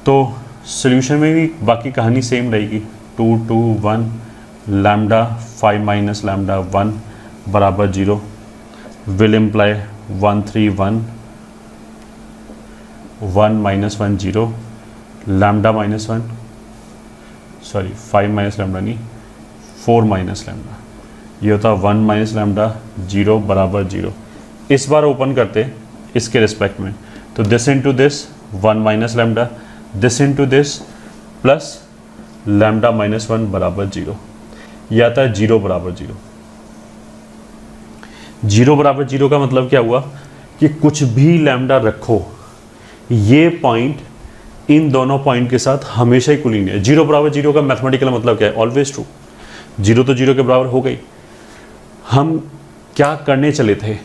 तो सॉल्यूशन में भी बाकी कहानी सेम रहेगी, 2 2 1 लैम्डा 5 माइनस लैम्डा 1 बराबर 0 will imply 1 3 1 1 minus 1 0 lambda minus 1, sorry 5 minus lambda नहीं 4 माइनस लैम्डा, ये होता 1 माइनस लैम्डा 0 बराबर 0। इस बार ओपन करते इसके रिस्पेक्ट में, तो this into this 1 minus lambda, this into this plus lambda minus 1 बराबर 0, ये आता है 0 बराबर 0। 0 बराबर 0 का मतलब क्या हुआ कि कुछ भी लैम्डा रखो, ये पॉइंट इन दोनों पॉइंट के साथ हमेशा ही कोलिनियर। 0 बराबर 0 का मैथमेटिकल मतलब क्या है, ऑलवेज ट्रू। 0 तो 0 के बराबर हो गई। हम क्या करने चले थे,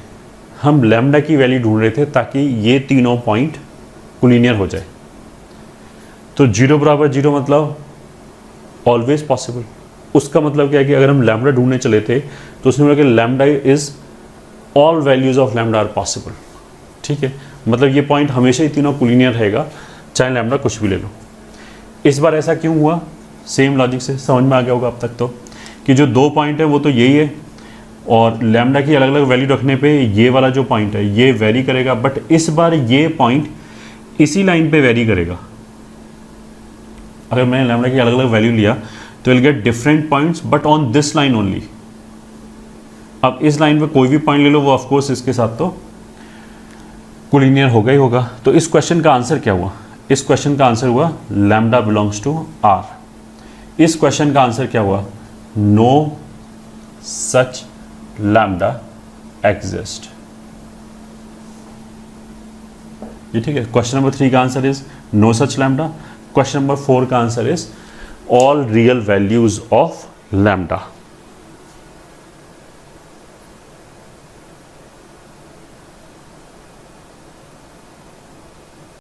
हम लैम्डा की वैल्यू ढूंढ रहे थे ताकि ये तीनों पॉइंट कोलिनियर हो जाए। तो 0 बराबर 0 मतलब ऑलवेज पॉसिबल। उसका मतलब क्या है कि अगर हम लैम्डा ढूंढने चले थे तो उसने बोला कि lambda is all values of lambda are possible, ठीक है। मतलब ये पॉइंट हमेशा ही तीनों कोलिनियर रहेगा, चाहे लैम्डा कुछ भी ले लो। इस बार ऐसा क्यों हुआ, सेम लॉजिक से समझ में आ गया होगा अब तक तो, कि जो 2 पॉइंट है वो तो यही है, और लैम्डा की अलग अलग वैल्यू रखने पे ये वाला जो पॉइंट है ये वेरी करेगा, बट इस बार ये पॉइंट इसी लाइन पे वेरी करेगा। अगर मैंने लैम्डा की अलग अलग वैल्यू लिया तो will get different points but on this line only. अब इस लाइन पे कोई भी पॉइंट ले लो, वो ऑफकोर्स इसके साथ तो कोलिनियर होगा ही होगा। तो इस क्वेश्चन का आंसर क्या हुआ, इस क्वेश्चन का आंसर हुआ लैम्डा बिलोंग्स टू आर। इस क्वेश्चन का आंसर क्या हुआ? No such lambda exist. ये ठीक है। क्वेश्चन नंबर 3 का answer is no such lambda. Question number 4 का answer is all real values of lambda.